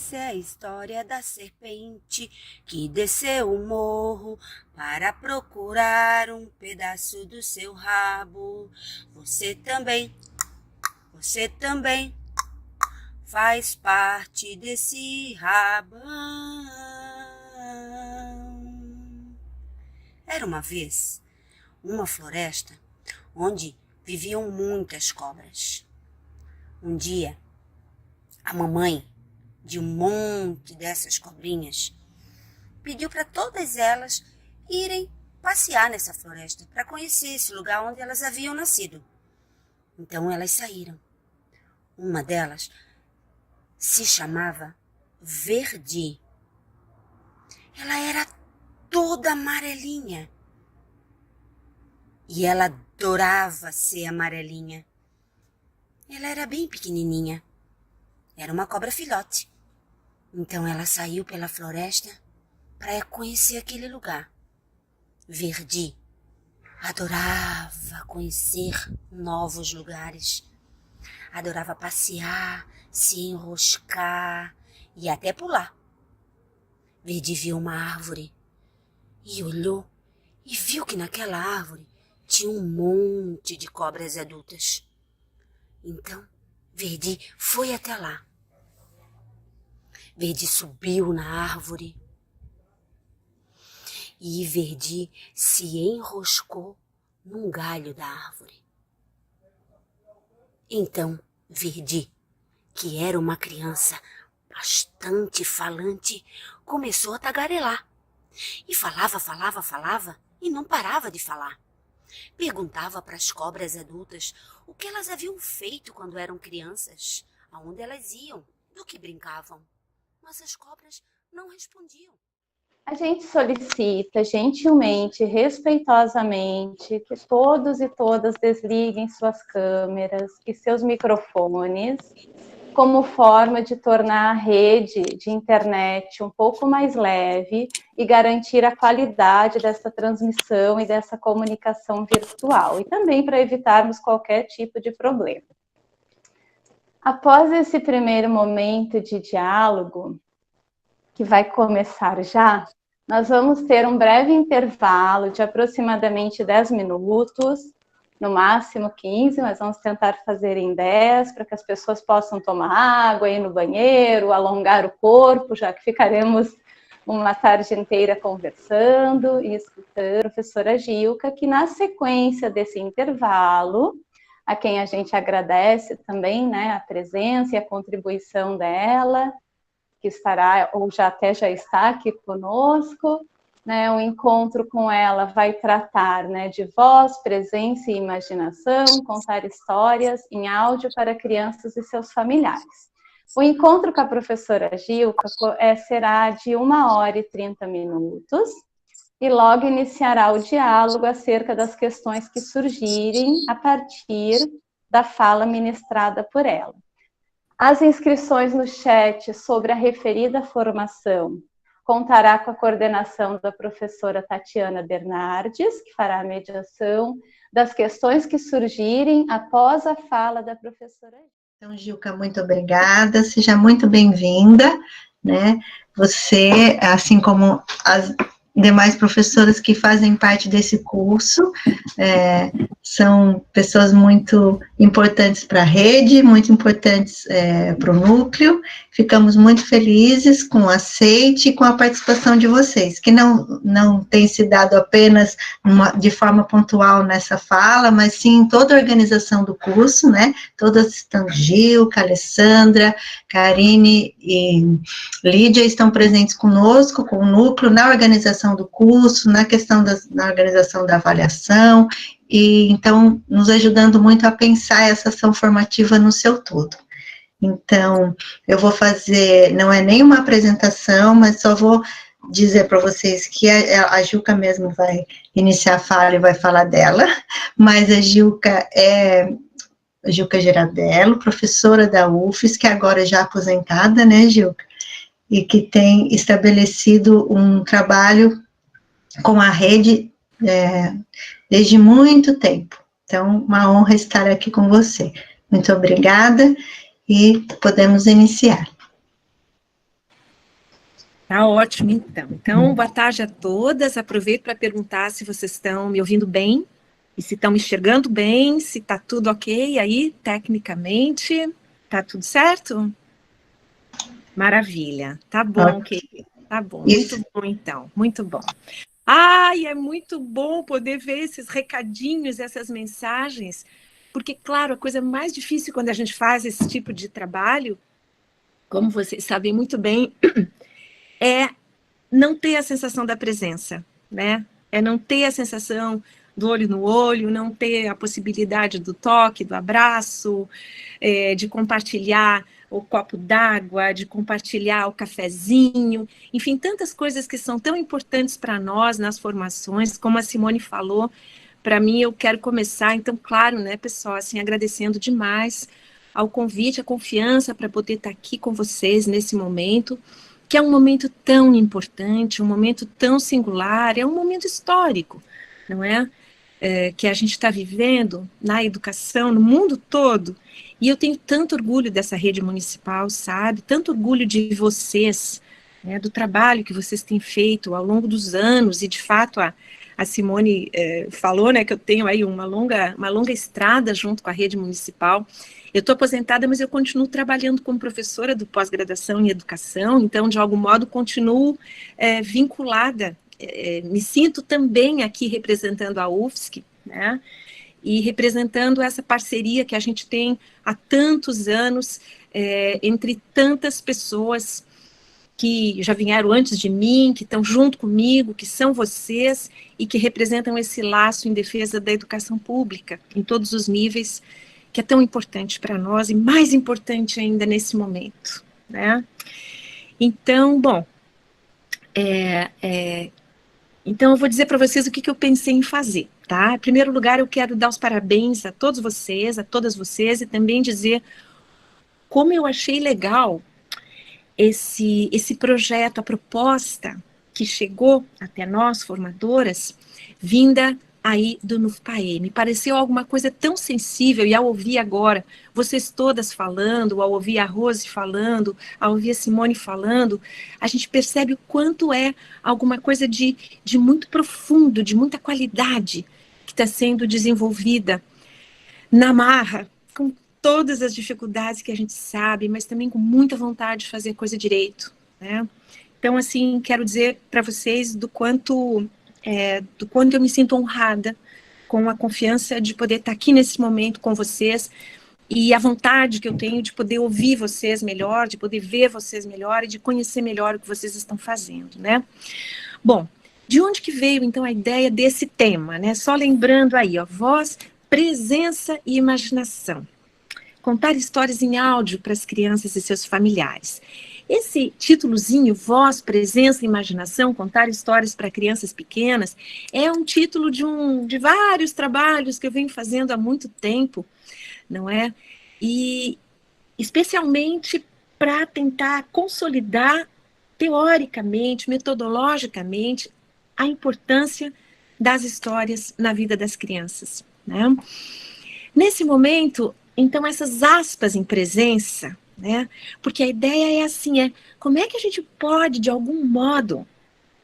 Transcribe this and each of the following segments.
Essa é a história da serpente que desceu o morro para procurar um pedaço do seu rabo. Você também faz parte desse rabão. Era uma vez uma floresta onde viviam muitas cobras. Um dia, a mamãe de um monte dessas cobrinhas pediu para todas elas irem passear nessa floresta para conhecer esse lugar onde elas haviam nascido. Então elas saíram. Uma delas se chamava Verdi. Ela era toda amarelinha e ela adorava ser amarelinha. Ela era bem pequenininha. Era uma cobra filhote. Então ela saiu pela floresta para conhecer aquele lugar. Verdi adorava conhecer novos lugares. Adorava passear, se enroscar e até pular. Verdi viu uma árvore e olhou e viu que naquela árvore tinha um monte de cobras adultas. Então, Verdi foi até lá. Verdi subiu na árvore e Verdi se enroscou num galho da árvore. Então, Verdi, que era uma criança bastante falante, começou a tagarelar. E falava e não parava de falar. Perguntava para as cobras adultas o que elas haviam feito quando eram crianças, aonde elas iam, do que brincavam. Mas as cobras não respondiam. A gente solicita gentilmente, respeitosamente, que todos e todas desliguem suas câmeras e seus microfones, como forma de tornar a rede de internet um pouco mais leve e garantir a qualidade dessa transmissão e dessa comunicação virtual, e também para evitarmos qualquer tipo de problema. Após esse primeiro momento de diálogo, que vai começar já, nós vamos ter um breve intervalo de aproximadamente 10 minutos, no máximo 15, mas vamos tentar fazer em 10, para que as pessoas possam tomar água, ir no banheiro, alongar o corpo, já que ficaremos uma tarde inteira conversando e escutando a professora Gilca, que na sequência desse intervalo, a quem a gente agradece também, né, a presença e a contribuição dela, que estará, ou já está aqui conosco, né, o encontro com ela vai tratar, né, de voz, presença e imaginação, contar histórias em áudio para crianças e seus familiares. O encontro com a professora Gilca será de 1h30 e logo iniciará o diálogo acerca das questões que surgirem a partir da fala ministrada por ela. As inscrições no chat sobre a referida formação contará com a coordenação da professora Tatiana Bernardes, que fará a mediação das questões que surgirem após a fala da professora. Então, Gilca, muito obrigada, seja muito bem-vinda, né? Você, assim como as demais professoras que fazem parte desse curso, são pessoas muito importantes para a rede, muito importantes para o núcleo. Ficamos muito felizes com o aceite e com a participação de vocês, que não tem se dado apenas de forma pontual nessa fala, mas sim em toda a organização do curso, né? Todas estão, Gilca, Alessandra, Karine e Lídia estão presentes conosco, com o núcleo, na organização do curso, na questão na organização da avaliação, e então nos ajudando muito a pensar essa ação formativa no seu todo. Então, eu vou fazer, não é nenhuma apresentação, mas só vou dizer para vocês que a Gilca mesmo vai iniciar a fala e vai falar dela, mas a Gilca é Gilca Girardello, professora da UFES, que agora é já aposentada, né, Gilca? E que tem estabelecido um trabalho com a rede desde muito tempo. Então, uma honra estar aqui com você. Muito obrigada e podemos iniciar. Tá ótimo, então. Então, boa tarde a todas. Aproveito para perguntar se vocês estão me ouvindo bem, e se estão me enxergando bem, se está tudo ok aí, tecnicamente. Tá tudo certo? Maravilha. Tá bom, querida. Tá bom. Muito bom, então. Muito bom. Ai, é muito bom poder ver esses recadinhos, essas mensagens, porque, claro, a coisa mais difícil quando a gente faz esse tipo de trabalho, como vocês sabem muito bem, é não ter a sensação da presença, né? É não ter a sensação do olho no olho, não ter a possibilidade do toque, do abraço, de compartilhar o copo d'água, de compartilhar o cafezinho, enfim, tantas coisas que são tão importantes para nós nas formações, como a Simone falou. Para mim, eu quero começar, então, claro, né, pessoal, assim, agradecendo demais ao convite, a confiança para poder estar aqui com vocês nesse momento, que é um momento tão importante, um momento tão singular, é um momento histórico, não é? Que a gente está vivendo na educação, no mundo todo, e eu tenho tanto orgulho dessa rede municipal, sabe? Tanto orgulho de vocês, né, do trabalho que vocês têm feito ao longo dos anos, e de fato a Simone falou, né, que eu tenho aí uma longa estrada junto com a rede municipal. Eu estou aposentada, mas eu continuo trabalhando como professora do pós-graduação em educação, então, de algum modo, continuo vinculada, me sinto também aqui representando a UFSC, né, e representando essa parceria que a gente tem há tantos anos, entre tantas pessoas que já vieram antes de mim, que estão junto comigo, que são vocês, e que representam esse laço em defesa da educação pública, em todos os níveis, que é tão importante para nós, e mais importante ainda nesse momento, né? Então, bom, então eu vou dizer para vocês o que eu pensei em fazer, tá? Em primeiro lugar, eu quero dar os parabéns a todos vocês, a todas vocês, e também dizer como eu achei legal esse projeto, a proposta que chegou até nós, formadoras, vinda aí do NUFPAE. Me pareceu alguma coisa tão sensível, e ao ouvir agora vocês todas falando, ao ouvir a Rose falando, ao ouvir a Simone falando, a gente percebe o quanto é alguma coisa de muito profundo, de muita qualidade, que está sendo desenvolvida na marra, com todas as dificuldades que a gente sabe, mas também com muita vontade de fazer coisa direito, né? Então, assim, quero dizer para vocês do quanto eu me sinto honrada com a confiança de poder estar aqui nesse momento com vocês, e a vontade que eu tenho de poder ouvir vocês melhor, de poder ver vocês melhor e de conhecer melhor o que vocês estão fazendo, né? Bom, de onde que veio, então, a ideia desse tema, né? Só lembrando aí, ó, voz, presença e imaginação. Contar histórias em áudio para as crianças e seus familiares. Esse títulozinho, Voz, Presença e Imaginação, Contar Histórias para Crianças Pequenas, é um título de vários trabalhos que eu venho fazendo há muito tempo, não é? E especialmente para tentar consolidar teoricamente, metodologicamente, a importância das histórias na vida das crianças, né? Nesse momento, então, essas aspas em presença, né? Porque a ideia é assim, como é que a gente pode, de algum modo,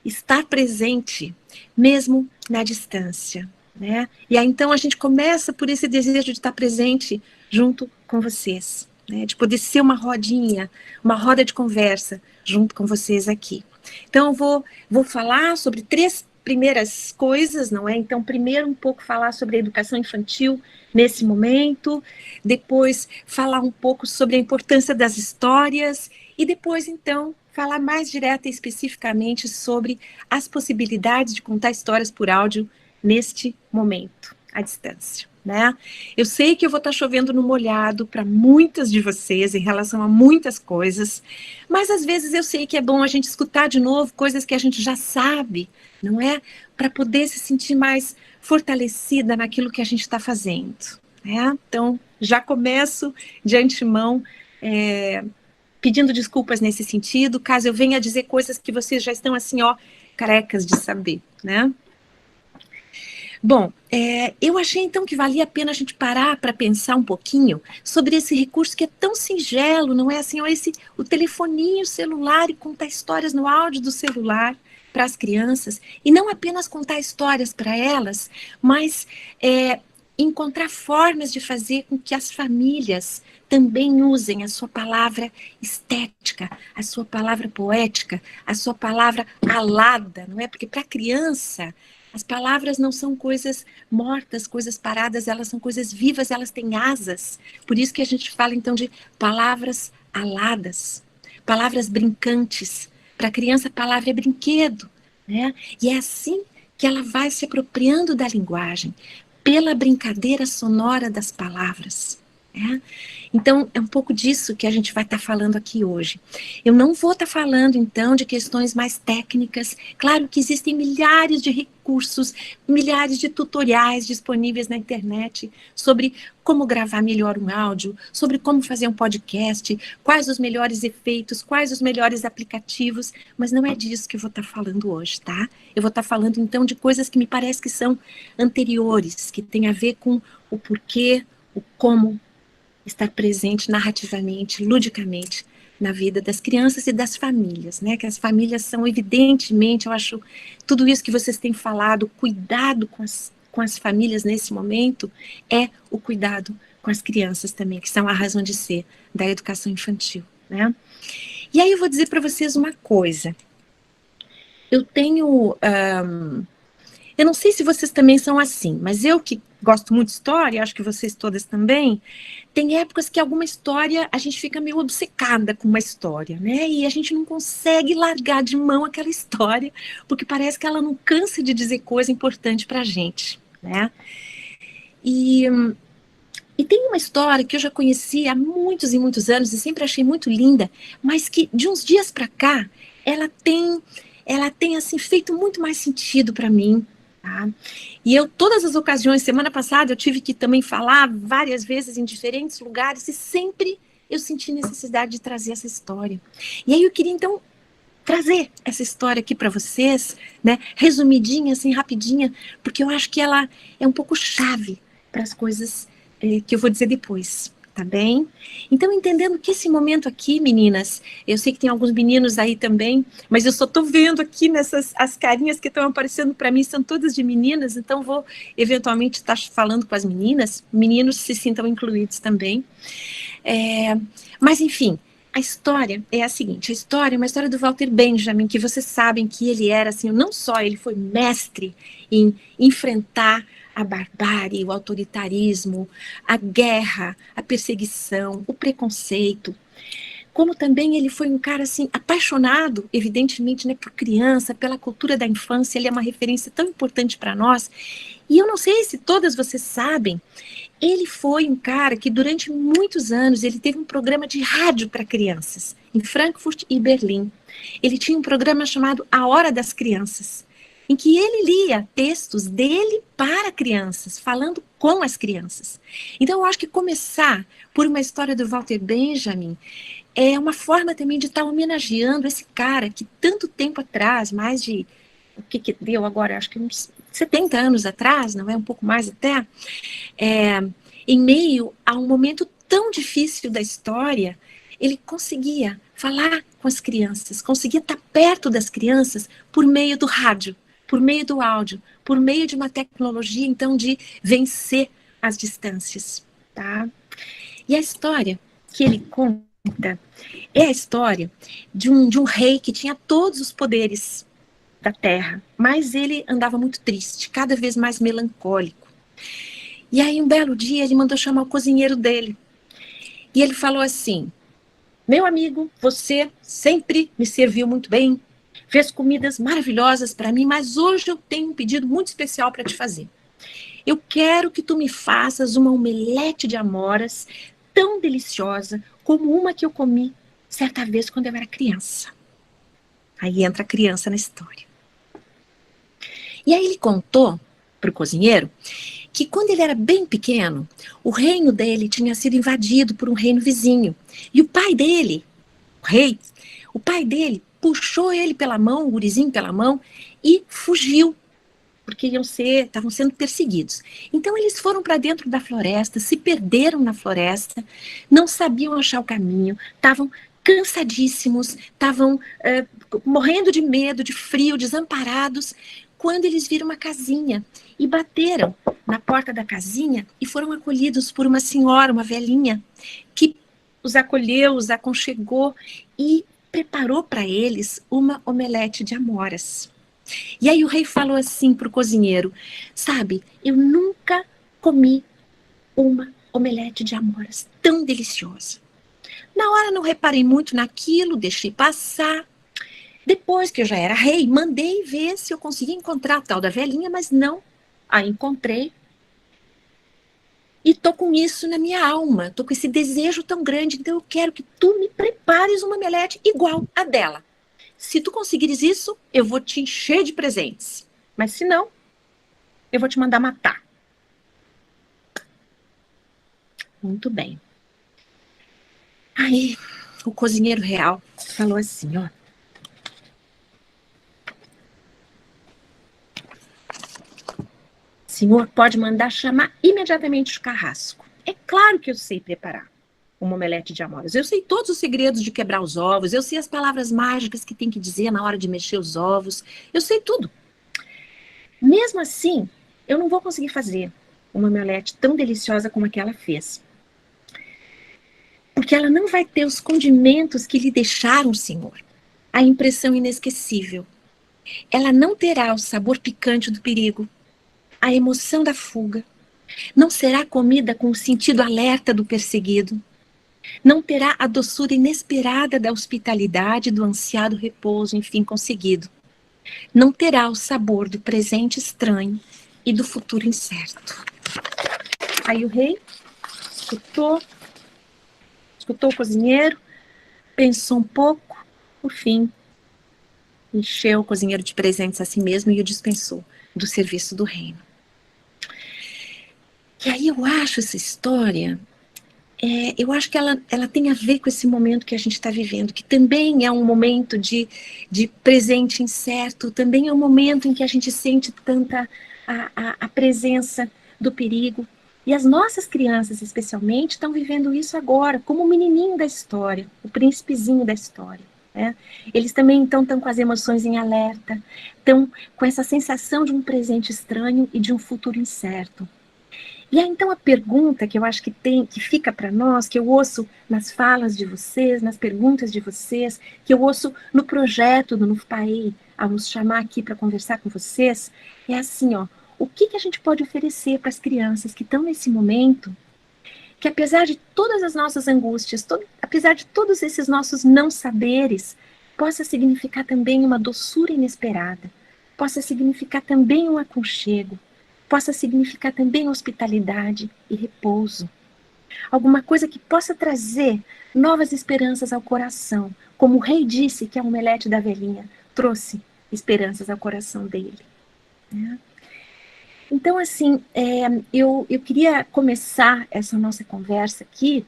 estar presente, mesmo na distância, né? E aí, então, a gente começa por esse desejo de estar presente junto com vocês, né? De poder ser uma rodinha, uma roda de conversa junto com vocês aqui. Então, eu vou falar sobre 3 primeiras coisas, não é? Então, primeiro, um pouco falar sobre a educação infantil nesse momento, depois falar um pouco sobre a importância das histórias, e depois, então, falar mais direta e especificamente sobre as possibilidades de contar histórias por áudio neste momento, à distância, né? Eu sei que eu vou estar chovendo no molhado para muitas de vocês em relação a muitas coisas, mas às vezes eu sei que é bom a gente escutar de novo coisas que a gente já sabe, não é? Para poder se sentir mais fortalecida naquilo que a gente está fazendo, né? Então, já começo de antemão pedindo desculpas nesse sentido, caso eu venha dizer coisas que vocês já estão assim, ó, carecas de saber, né? Bom, eu achei então que valia a pena a gente parar para pensar um pouquinho sobre esse recurso que é tão singelo, não é assim, ó, o telefoninho celular e contar histórias no áudio do celular para as crianças, e não apenas contar histórias para elas, mas encontrar formas de fazer com que as famílias também usem a sua palavra estética, a sua palavra poética, a sua palavra alada, não é? Porque para a criança as palavras não são coisas mortas, coisas paradas, elas são coisas vivas, elas têm asas. Por isso que a gente fala, então, de palavras aladas, palavras brincantes. Para a criança, a palavra é brinquedo, né? E é assim que ela vai se apropriando da linguagem, pela brincadeira sonora das palavras. É? Então, é um pouco disso que a gente vai estar falando aqui hoje. Eu não vou estar falando, então, de questões mais técnicas. Claro que existem milhares de recursos, milhares de tutoriais disponíveis na internet sobre como gravar melhor um áudio, sobre como fazer um podcast, quais os melhores efeitos, quais os melhores aplicativos, mas não é disso que eu vou estar falando hoje, tá? Eu vou estar falando, então, de coisas que me parece que são anteriores, que têm a ver com o porquê, o como estar presente narrativamente, ludicamente, na vida das crianças e das famílias, né? Que as famílias são, evidentemente, eu acho, tudo isso que vocês têm falado, cuidado com as famílias nesse momento, é o cuidado com as crianças também, que são a razão de ser da educação infantil, né? E aí eu vou dizer para vocês uma coisa. Eu tenho... eu não sei se vocês também são assim, mas eu que gosto muito de história, acho que vocês todas também, tem épocas que alguma história, a gente fica meio obcecada com uma história, né? E a gente não consegue largar de mão aquela história, porque parece que ela não cansa de dizer coisa importante pra gente, né? E tem uma história que eu já conheci há muitos e muitos anos e sempre achei muito linda, mas que de uns dias pra cá, ela tem assim, feito muito mais sentido para mim. Tá? E eu, todas as ocasiões, semana passada, eu tive que também falar várias vezes em diferentes lugares e sempre eu senti necessidade de trazer essa história. E aí eu queria, então, trazer essa história aqui para vocês, né, resumidinha, assim, rapidinha, porque eu acho que ela é um pouco chave para as coisas que eu vou dizer depois. Tá bem? Então, entendendo que esse momento aqui, meninas, eu sei que tem alguns meninos aí também, mas eu só tô vendo aqui as carinhas que estão aparecendo para mim, são todas de meninas, então vou eventualmente estar falando com as meninas, meninos se sintam incluídos também. Mas, enfim, a história é a seguinte, a história é uma história do Walter Benjamin, que vocês sabem que ele era, assim, não só ele foi mestre em enfrentar a barbárie, o autoritarismo, a guerra, a perseguição, o preconceito, como também ele foi um cara assim apaixonado, evidentemente, né, por criança, pela cultura da infância, ele é uma referência tão importante para nós. E eu não sei se todas vocês sabem, ele foi um cara que durante muitos anos ele teve um programa de rádio para crianças em Frankfurt e Berlim. Ele tinha um programa chamado A Hora das Crianças, em que ele lia textos dele para crianças, falando com as crianças. Então, eu acho que começar por uma história do Walter Benjamin é uma forma também de estar homenageando esse cara que tanto tempo atrás, mais de, o que deu agora, acho que uns 70 anos atrás, não é, um pouco mais até, em meio a um momento tão difícil da história, ele conseguia falar com as crianças, conseguia estar perto das crianças por meio do rádio, por meio do áudio, por meio de uma tecnologia, então, de vencer as distâncias, tá? E a história que ele conta é a história de um rei que tinha todos os poderes da terra, mas ele andava muito triste, cada vez mais melancólico. E aí, um belo dia, ele mandou chamar o cozinheiro dele. E ele falou assim: meu amigo, você sempre me serviu muito bem, fez comidas maravilhosas para mim, mas hoje eu tenho um pedido muito especial para te fazer. Eu quero que tu me faças uma omelete de amoras tão deliciosa como uma que eu comi certa vez quando eu era criança. Aí entra a criança na história. E aí ele contou para o cozinheiro que quando ele era bem pequeno, o reino dele tinha sido invadido por um reino vizinho. E o pai dele, o pai dele puxou ele pela mão, o gurizinho pela mão, e fugiu porque estavam sendo perseguidos. Então eles foram para dentro da floresta, se perderam na floresta, não sabiam achar o caminho, estavam cansadíssimos, estavam morrendo de medo, de frio, desamparados, quando eles viram uma casinha e bateram na porta da casinha e foram acolhidos por uma senhora, uma velhinha, que os acolheu, os aconchegou e preparou para eles uma omelete de amoras. E aí o rei falou assim para o cozinheiro, sabe, eu nunca comi uma omelete de amoras tão deliciosa. Na hora não reparei muito naquilo, deixei passar. Depois que eu já era rei, mandei ver se eu conseguia encontrar a tal da velhinha, mas não a encontrei. E tô com isso na minha alma, tô com esse desejo tão grande, então eu quero que tu me prepares uma omelete igual a dela. Se tu conseguires isso, eu vou te encher de presentes. Mas se não, eu vou te mandar matar. Muito bem. Aí, o cozinheiro real falou assim, ó. Senhor, pode mandar chamar imediatamente o carrasco. É claro que eu sei preparar uma omelete de amoras. Eu sei todos os segredos de quebrar os ovos, eu sei as palavras mágicas que tem que dizer na hora de mexer os ovos, eu sei tudo. Mesmo assim, eu não vou conseguir fazer uma omelete tão deliciosa como a que ela fez. Porque ela não vai ter os condimentos que lhe deixaram, Senhor. A impressão inesquecível. Ela não terá o sabor picante do perigo, a emoção da fuga. Não será comida com o sentido alerta do perseguido. Não terá a doçura inesperada da hospitalidade, do ansiado repouso, enfim, conseguido. Não terá o sabor do presente estranho e do futuro incerto. Aí o rei escutou o cozinheiro, pensou um pouco, por fim, encheu o cozinheiro de presentes a si mesmo e o dispensou do serviço do reino. E aí eu acho essa história, eu acho que ela tem a ver com esse momento que a gente está vivendo, que também é um momento de presente incerto, também é um momento em que a gente sente tanta a presença do perigo. E as nossas crianças, especialmente, estão vivendo isso agora, como o menininho da história, o príncipezinho da história. Né? Eles também estão com as emoções em alerta, estão com essa sensação de um presente estranho e de um futuro incerto. E aí, então, a pergunta que eu acho que fica para nós, que eu ouço nas falas de vocês, nas perguntas de vocês, que eu ouço no projeto do NUFPAE, ao nos chamar aqui para conversar com vocês, é assim, ó, o que a gente pode oferecer para as crianças que estão nesse momento, que apesar de todas as nossas angústias, apesar de todos esses nossos não saberes, possa significar também uma doçura inesperada, possa significar também um aconchego, possa significar também hospitalidade e repouso. Alguma coisa que possa trazer novas esperanças ao coração, como o rei disse que a omelete da velhinha trouxe esperanças ao coração dele. Né? Então, assim, eu queria começar essa nossa conversa aqui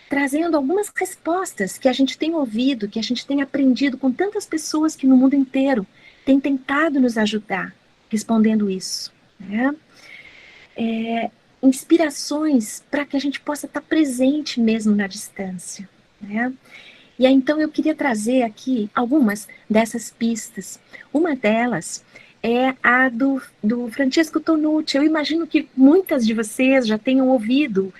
trazendo algumas respostas que a gente tem ouvido, que a gente tem aprendido com tantas pessoas que no mundo inteiro têm tentado nos ajudar respondendo isso. Né? Inspirações para que a gente possa estar presente mesmo na distância. Né? E aí, então, eu queria trazer aqui algumas dessas pistas. Uma delas é a do Francesco Tonucci. Eu imagino que muitas de vocês já tenham ouvido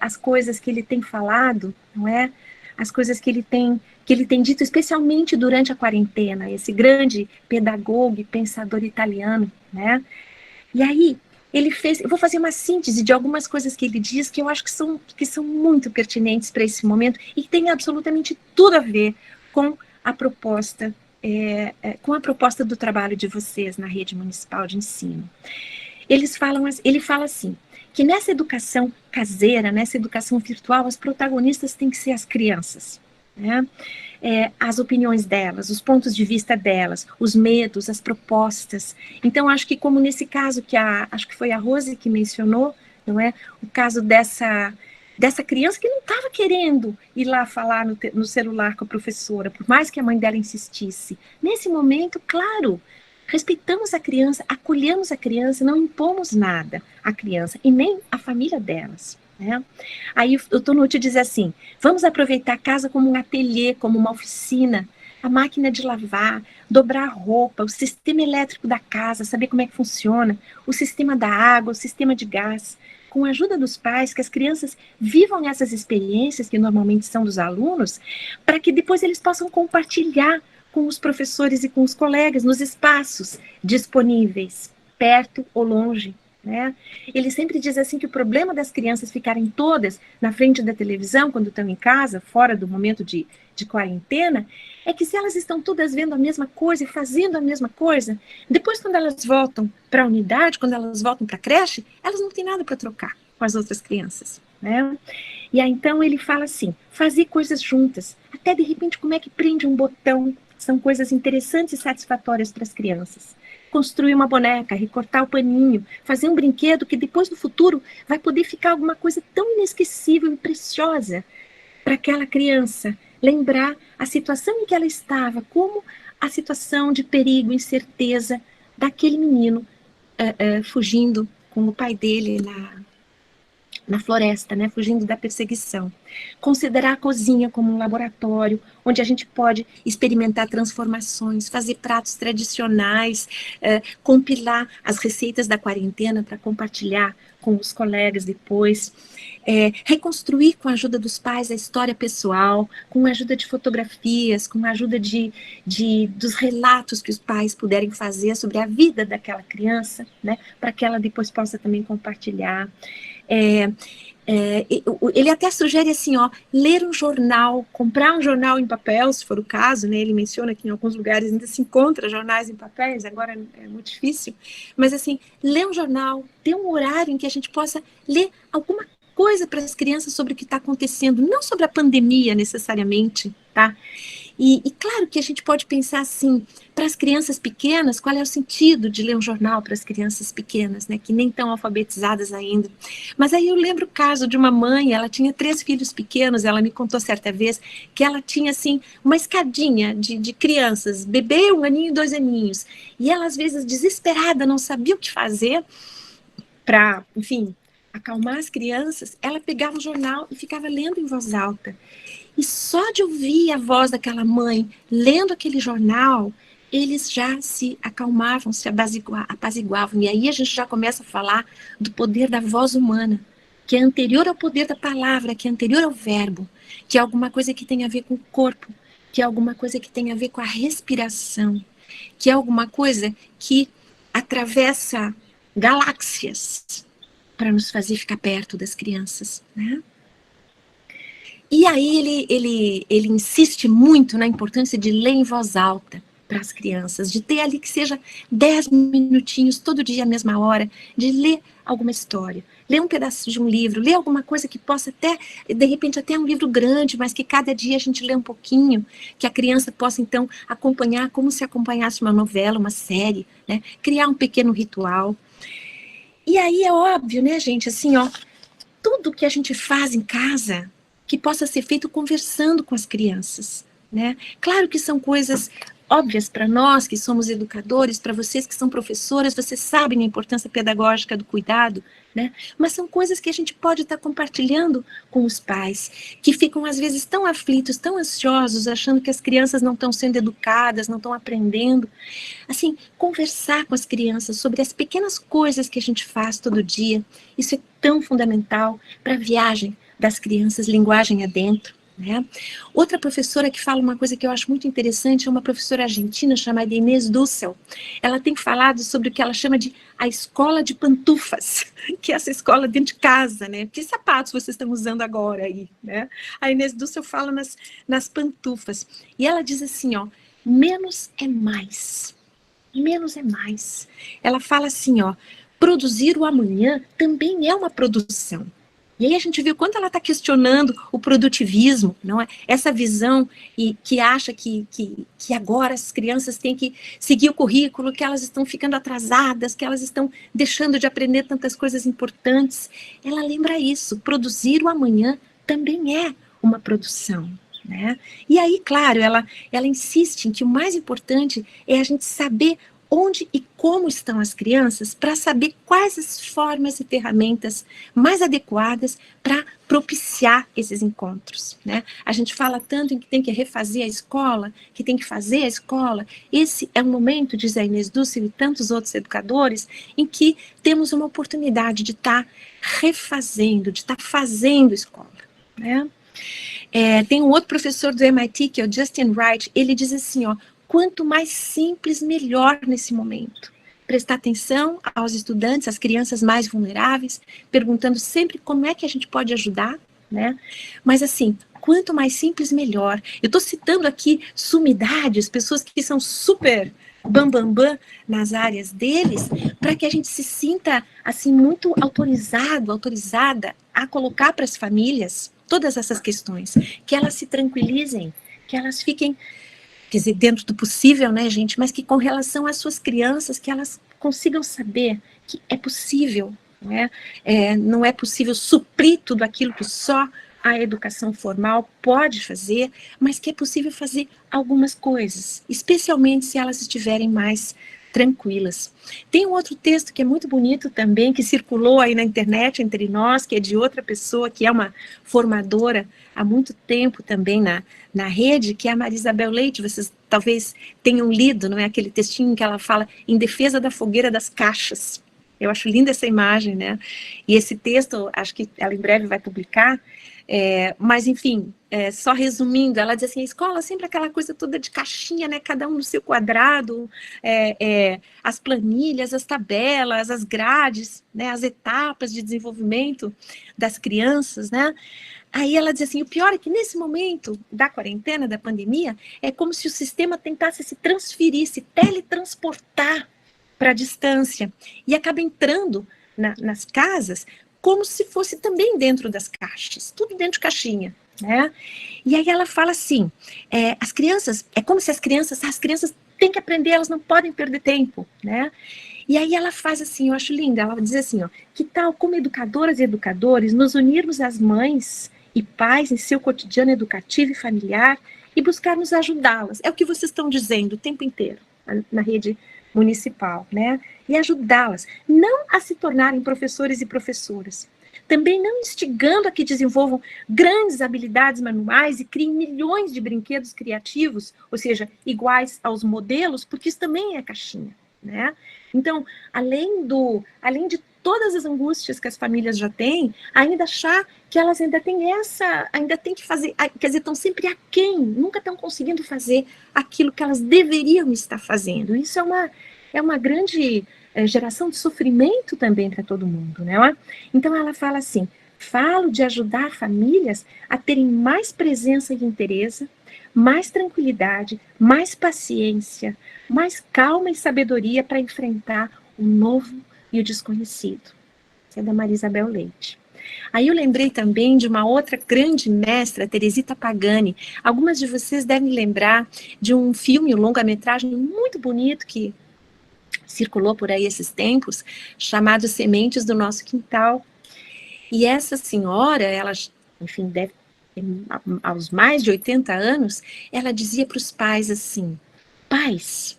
as coisas que ele tem falado, não é? As coisas que ele tem dito, especialmente durante a quarentena, esse grande pedagogo e pensador italiano, né? E aí, eu vou fazer uma síntese de algumas coisas que ele diz que eu acho que são muito pertinentes para esse momento e que tem absolutamente tudo a ver com a proposta do trabalho de vocês na rede municipal de ensino. Ele fala assim, que nessa educação caseira, nessa educação virtual, as protagonistas têm que ser as crianças, né? As opiniões delas, os pontos de vista delas, os medos, as propostas. Então, acho que como nesse caso acho que foi a Rose que mencionou, não é? O caso dessa criança que não estava querendo ir lá falar no celular com a professora, por mais que a mãe dela insistisse. Nesse momento, claro, respeitamos a criança, acolhemos a criança, não impomos nada à criança e nem à família delas. Né? Aí o Tonucci diz assim, vamos aproveitar a casa como um ateliê, como uma oficina, a máquina de lavar, dobrar a roupa, o sistema elétrico da casa, saber como é que funciona, o sistema da água, o sistema de gás, com a ajuda dos pais, que as crianças vivam essas experiências, que normalmente são dos alunos, para que depois eles possam compartilhar com os professores e com os colegas nos espaços disponíveis, perto ou longe. Né? Ele sempre diz assim que o problema das crianças ficarem todas na frente da televisão quando estão em casa, fora do momento de quarentena, é que se elas estão todas vendo a mesma coisa e fazendo a mesma coisa, depois quando elas voltam para a unidade, quando elas voltam para a creche, elas não têm nada para trocar com as outras crianças. Né? E aí então ele fala assim, fazer coisas juntas, até de repente como é que prende um botão, são coisas interessantes e satisfatórias para as crianças. Construir uma boneca, recortar o paninho, fazer um brinquedo que depois no futuro vai poder ficar alguma coisa tão inesquecível e preciosa para aquela criança lembrar a situação em que ela estava, como a situação de perigo, incerteza daquele menino fugindo com o pai dele na floresta, né, fugindo da perseguição. Considerar a cozinha como um laboratório, onde a gente pode experimentar transformações, fazer pratos tradicionais, compilar as receitas da quarentena para compartilhar com os colegas depois, reconstruir com a ajuda dos pais a história pessoal, com a ajuda de fotografias, com a ajuda dos relatos que os pais puderem fazer sobre a vida daquela criança, né, para que ela depois possa também compartilhar. Ele até sugere assim, ó, ler um jornal, comprar um jornal em papel, se for o caso, né, ele menciona que em alguns lugares ainda se encontra jornais em papéis, agora é muito difícil, mas assim, ler um jornal, ter um horário em que a gente possa ler alguma coisa para as crianças sobre o que está acontecendo, não sobre a pandemia necessariamente, tá? E claro que a gente pode pensar assim, para as crianças pequenas, qual é o sentido de ler um jornal para as crianças pequenas, né, que nem estão alfabetizadas ainda. Mas aí eu lembro o caso de uma mãe, ela tinha 3 filhos pequenos, ela me contou certa vez que ela tinha assim uma escadinha de crianças, bebê, 1 aninho e 2 aninhos, e ela às vezes desesperada, não sabia o que fazer para, enfim, acalmar as crianças, ela pegava o jornal e ficava lendo em voz alta. E só de ouvir a voz daquela mãe lendo aquele jornal, eles já se acalmavam, se apaziguavam. E aí a gente já começa a falar do poder da voz humana, que é anterior ao poder da palavra, que é anterior ao verbo, que é alguma coisa que tem a ver com o corpo, que é alguma coisa que tem a ver com a respiração, que é alguma coisa que atravessa galáxias para nos fazer ficar perto das crianças, né? E aí ele insiste muito na importância de ler em voz alta para as crianças, de ter ali que seja 10 minutinhos, todo dia à mesma hora, de ler alguma história, ler um pedaço de um livro, ler alguma coisa que possa até, de repente até um livro grande, mas que cada dia a gente lê um pouquinho, que a criança possa então acompanhar como se acompanhasse uma novela, uma série, né? Criar um pequeno ritual. E aí é óbvio, né, gente, assim, ó, tudo que a gente faz em casa, que possa ser feito conversando com as crianças, né? Claro que são coisas óbvias para nós, que somos educadores, para vocês que são professoras, vocês sabem a importância pedagógica do cuidado, né? Mas são coisas que a gente pode estar compartilhando com os pais, que ficam às vezes tão aflitos, tão ansiosos, achando que as crianças não estão sendo educadas, não estão aprendendo. Assim, conversar com as crianças sobre as pequenas coisas que a gente faz todo dia, isso é tão fundamental para a viagem das crianças, linguagem adentro, né? Outra professora que fala uma coisa que eu acho muito interessante é uma professora argentina chamada Inês Dussel. Ela tem falado sobre o que ela chama de a escola de pantufas, que é essa escola dentro de casa, né? Que sapatos vocês estão usando agora aí, né? A Inês Dussel fala nas pantufas. E ela diz assim, ó, menos é mais. Menos é mais. Ela fala assim, ó, produzir o amanhã também é uma produção. E aí a gente viu quanto ela está questionando o produtivismo, não é? Essa visão e que acha que agora as crianças têm que seguir o currículo, que elas estão ficando atrasadas, que elas estão deixando de aprender tantas coisas importantes. Ela lembra isso, produzir o amanhã também é uma produção, né? E aí, claro, ela insiste em que o mais importante é a gente saber onde e como estão as crianças para saber quais as formas e ferramentas mais adequadas para propiciar esses encontros, né? A gente fala tanto em que tem que refazer a escola, que tem que fazer a escola. Esse é um momento, diz a Inês Dussel e tantos outros educadores, em que temos uma oportunidade de estar refazendo, de estar fazendo escola, né? Tem um outro professor do MIT, que é o Justin Wright, ele diz assim, ó, quanto mais simples, melhor nesse momento. Prestar atenção aos estudantes, às crianças mais vulneráveis, perguntando sempre como é que a gente pode ajudar, né? Mas assim, quanto mais simples, melhor. Eu estou citando aqui sumidades, pessoas que são super bam nas áreas deles, para que a gente se sinta assim muito autorizada a colocar para as famílias todas essas questões, que elas se tranquilizem, que elas fiquem, quer dizer, dentro do possível, né, gente, mas que com relação às suas crianças, que elas consigam saber que é possível, né? Não é possível suprir tudo aquilo que só a educação formal pode fazer, mas que é possível fazer algumas coisas, especialmente se elas estiverem mais tranquilas. Tem um outro texto que é muito bonito também, que circulou aí na internet entre nós, que é de outra pessoa, que é uma formadora há muito tempo também na rede, que é a Marisabel Leite. Vocês talvez tenham lido, não é, aquele textinho que ela fala em defesa da fogueira das caixas. Eu acho linda essa imagem, né? E esse texto, acho que ela em breve vai publicar, mas enfim, só resumindo, ela diz assim, a escola sempre aquela coisa toda de caixinha, né, cada um no seu quadrado, as planilhas, as tabelas, as grades, né, as etapas de desenvolvimento das crianças, né. Aí ela diz assim, o pior é que nesse momento da quarentena, da pandemia, é como se o sistema tentasse se transferir, se teletransportar para a distância, e acaba entrando nas casas como se fosse também dentro das caixas, tudo dentro de caixinha, né? E aí ela fala assim, as crianças, é como se as crianças têm que aprender, elas não podem perder tempo, né? E aí ela faz assim, eu acho linda, ela diz assim, ó, que tal como educadoras e educadores nos unirmos às mães e pais em seu cotidiano educativo e familiar e buscarmos ajudá-las, é o que vocês estão dizendo o tempo inteiro na rede municipal, né? E ajudá-las, não a se tornarem professores e professoras, também não instigando a que desenvolvam grandes habilidades manuais e criem milhões de brinquedos criativos, ou seja, iguais aos modelos, porque isso também é caixinha, né? Então, além de todas as angústias que as famílias já têm, ainda achar que elas ainda têm que fazer, quer dizer, estão sempre aquém, nunca estão conseguindo fazer aquilo que elas deveriam estar fazendo. Isso é uma grande geração de sofrimento também para todo mundo, né? Então ela fala assim, falo de ajudar famílias a terem mais presença e interesse, mais tranquilidade, mais paciência, mais calma e sabedoria para enfrentar o novo e o desconhecido. Isso é da Marisabel Leite. Aí eu lembrei também de uma outra grande mestra, Teresita Pagani. Algumas de vocês devem lembrar de um filme, um longa-metragem muito bonito que circulou por aí esses tempos, chamado Sementes do Nosso Quintal. E essa senhora, ela, enfim, deve ter aos mais de 80 anos, ela dizia para os pais assim, pais,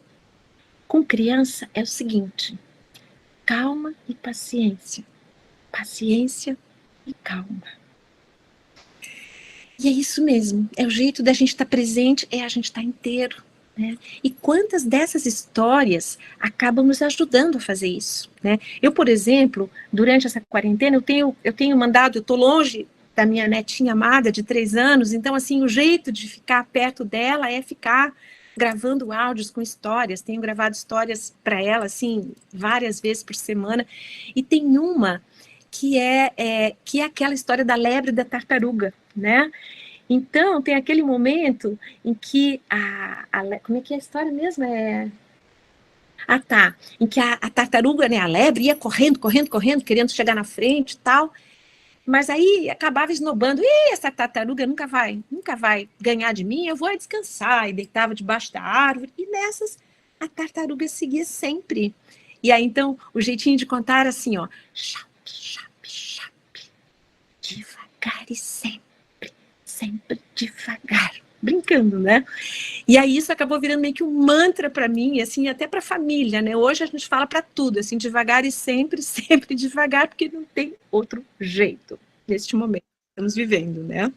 com criança é o seguinte, calma e paciência, paciência e calma. E é isso mesmo, é o jeito da gente estar presente, é a gente estar inteiro, né? E quantas dessas histórias acabam nos ajudando a fazer isso, né? Eu, por exemplo, durante essa quarentena, eu tenho mandado, eu estou longe da minha netinha amada de 3 anos, então, assim, o jeito de ficar perto dela é ficar gravando áudios com histórias, tenho gravado histórias para ela, assim, várias vezes por semana, e tem uma que é aquela história da lebre e da tartaruga, né? Então, tem aquele momento em que como é que é a história mesmo? Em que a tartaruga, né, a lebre, ia correndo, querendo chegar na frente e tal, mas aí acabava esnobando, essa tartaruga nunca vai ganhar de mim, eu vou descansar, e deitava debaixo da árvore, e nessas, a tartaruga seguia sempre. E aí, então, o jeitinho de contar era assim, ó, chape, chape, chape, devagar e sempre devagar. brincando, né? E aí isso acabou virando meio que um mantra para mim, assim, até para a família, né? Hoje a gente fala para tudo, assim, devagar e sempre, sempre devagar, porque não tem outro jeito neste momento que estamos vivendo, né?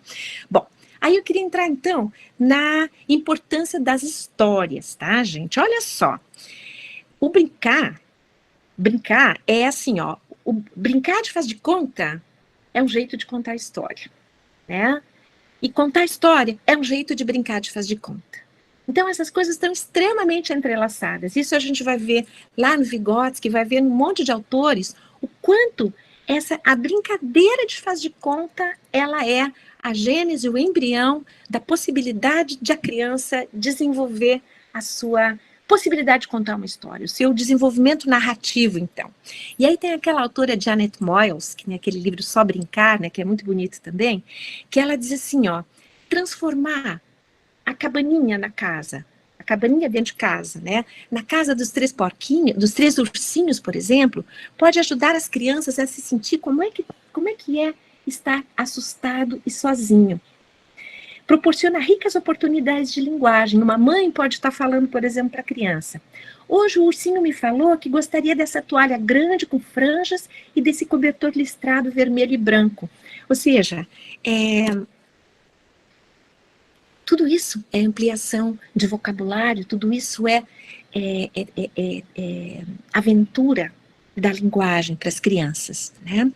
Bom, aí eu queria entrar, então, na importância das histórias, tá, gente? Olha só, o brincar é assim, ó, o brincar de faz de conta é um jeito de contar história, né? E contar história é um jeito de brincar de faz de conta. Então, essas coisas estão extremamente entrelaçadas. Isso a gente vai ver lá no Vygotsky, vai ver num monte de autores, o quanto a brincadeira de faz de conta, ela é a gênese, o embrião da possibilidade de a criança desenvolver a sua possibilidade de contar uma história, o seu desenvolvimento narrativo, então. E aí tem aquela autora Janet Moyles, que tem aquele livro Só Brincar, né, que é muito bonito também, que ela diz assim, ó, transformar a cabaninha na casa, a cabaninha dentro de casa, né, na casa dos 3 porquinhos, dos 3 ursinhos, por exemplo, pode ajudar as crianças a se sentir como é que é estar assustado e sozinho. Proporciona ricas oportunidades de linguagem. Uma mãe pode estar falando, por exemplo, para a criança. Hoje o ursinho me falou que gostaria dessa toalha grande com franjas e desse cobertor listrado vermelho e branco. Ou seja, tudo isso é ampliação de vocabulário, tudo isso é aventura da linguagem para as crianças, né?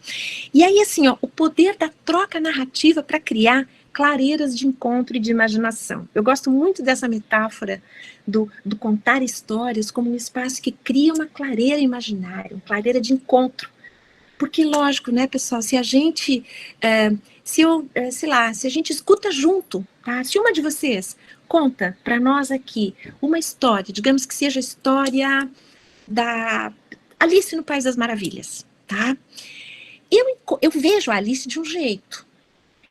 E aí, assim, ó, o poder da troca narrativa para criar clareiras de encontro e de imaginação. Eu gosto muito dessa metáfora do contar histórias como um espaço que cria uma clareira imaginária, uma clareira de encontro. Porque, lógico, né, pessoal, se a gente, se a gente escuta junto, tá? Se uma de vocês conta para nós aqui uma história, digamos que seja a história da Alice no País das Maravilhas, tá? Eu vejo a Alice de um jeito.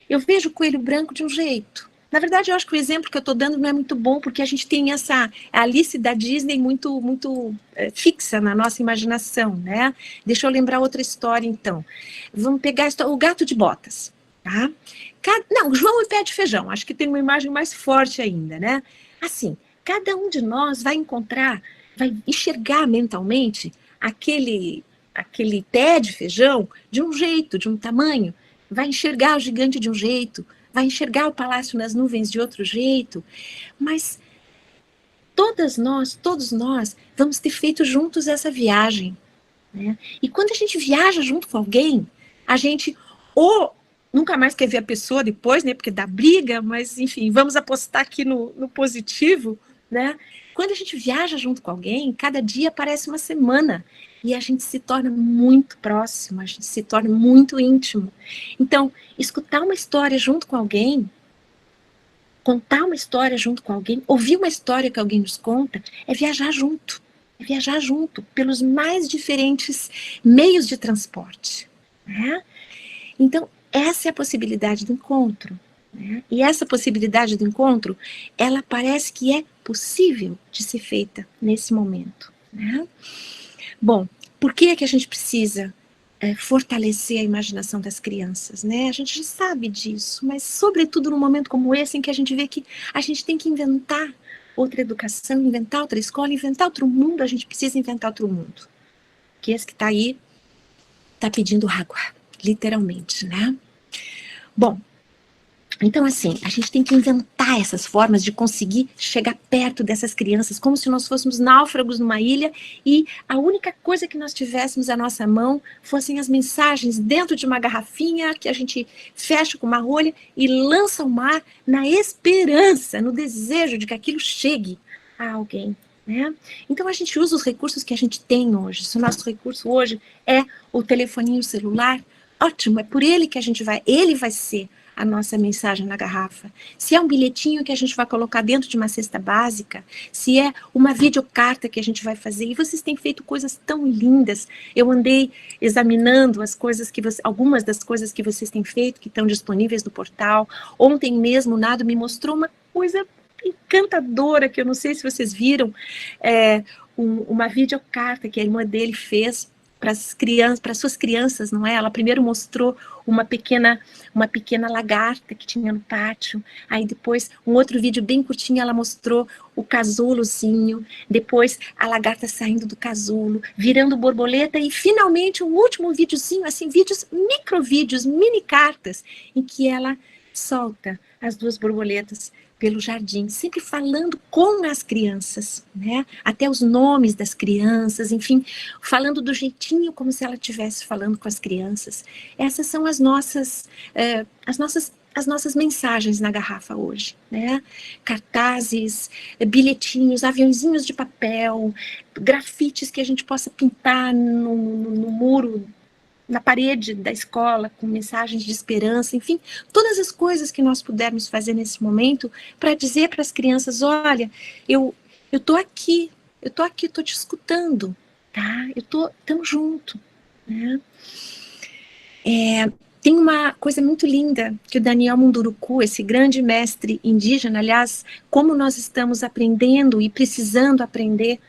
Eu vejo o coelho branco de um jeito. Na verdade, eu acho que o exemplo que eu estou dando não é muito bom, porque a gente tem essa Alice da Disney muito fixa na nossa imaginação, né? Deixa eu lembrar outra história, então. Vamos pegar a história, o Gato de Botas, tá? Não, João e Pé de Feijão, acho que tem uma imagem mais forte ainda, né? Assim, cada um de nós vai enxergar mentalmente aquele pé de feijão de um jeito, de um tamanho, vai enxergar o gigante de um jeito, vai enxergar o palácio nas nuvens de outro jeito, mas todos nós vamos ter feito juntos essa viagem, né? E quando a gente viaja junto com alguém, a gente ou nunca mais quer ver a pessoa depois, né, porque dá briga, mas enfim, vamos apostar aqui no positivo, né? Quando a gente viaja junto com alguém, cada dia parece uma semana, e a gente se torna muito próximo, a gente se torna muito íntimo. Então, escutar uma história junto com alguém, contar uma história junto com alguém, ouvir uma história que alguém nos conta, é viajar junto pelos mais diferentes meios de transporte, né? Então, essa é a possibilidade do encontro, né? E essa possibilidade do encontro, ela parece que é possível de ser feita nesse momento, né? Bom, por que é que a gente precisa fortalecer a imaginação das crianças, né? A gente já sabe disso, mas sobretudo num momento como esse, em que a gente vê que a gente tem que inventar outra educação, inventar outra escola, inventar outro mundo, a gente precisa inventar outro mundo. Que esse que está aí, está pedindo água, literalmente, né? Bom, então assim, a gente tem que inventar essas formas de conseguir chegar perto dessas crianças, como se nós fôssemos náufragos numa ilha e a única coisa que nós tivéssemos à nossa mão fossem as mensagens dentro de uma garrafinha que a gente fecha com uma rolha e lança ao mar na esperança, no desejo de que aquilo chegue a alguém, né? Então a gente usa os recursos que a gente tem hoje. Se o nosso recurso hoje é o telefoninho celular, ótimo, é por ele que ele vai ser a nossa mensagem na garrafa. Se é um bilhetinho que a gente vai colocar dentro de uma cesta básica, se é uma videocarta que a gente vai fazer, e vocês têm feito coisas tão lindas. Eu andei examinando algumas das coisas que vocês têm feito, que estão disponíveis no portal. Ontem mesmo o Nado me mostrou uma coisa encantadora, que eu não sei se vocês viram, uma videocarta que a irmã dele fez para suas crianças, não é? Ela primeiro mostrou uma pequena lagarta que tinha no pátio, aí depois um outro vídeo bem curtinho ela mostrou o casulozinho, depois a lagarta saindo do casulo, virando borboleta e finalmente um último videozinho, assim, microvídeos, mini cartas, em que ela solta as 2 borboletas pelo jardim, sempre falando com as crianças, né? Até os nomes das crianças, enfim, falando do jeitinho como se ela estivesse falando com as crianças. Essas são as nossas mensagens na garrafa hoje, né? Cartazes, bilhetinhos, aviãozinhos de papel, grafites que a gente possa pintar no muro, na parede da escola, com mensagens de esperança, enfim, todas as coisas que nós pudermos fazer nesse momento para dizer para as crianças, olha, eu tô aqui, tô te escutando, tá? Estamos junto, né? Tem uma coisa muito linda que o Daniel Munduruku, esse grande mestre indígena, aliás, como nós estamos aprendendo e precisando aprender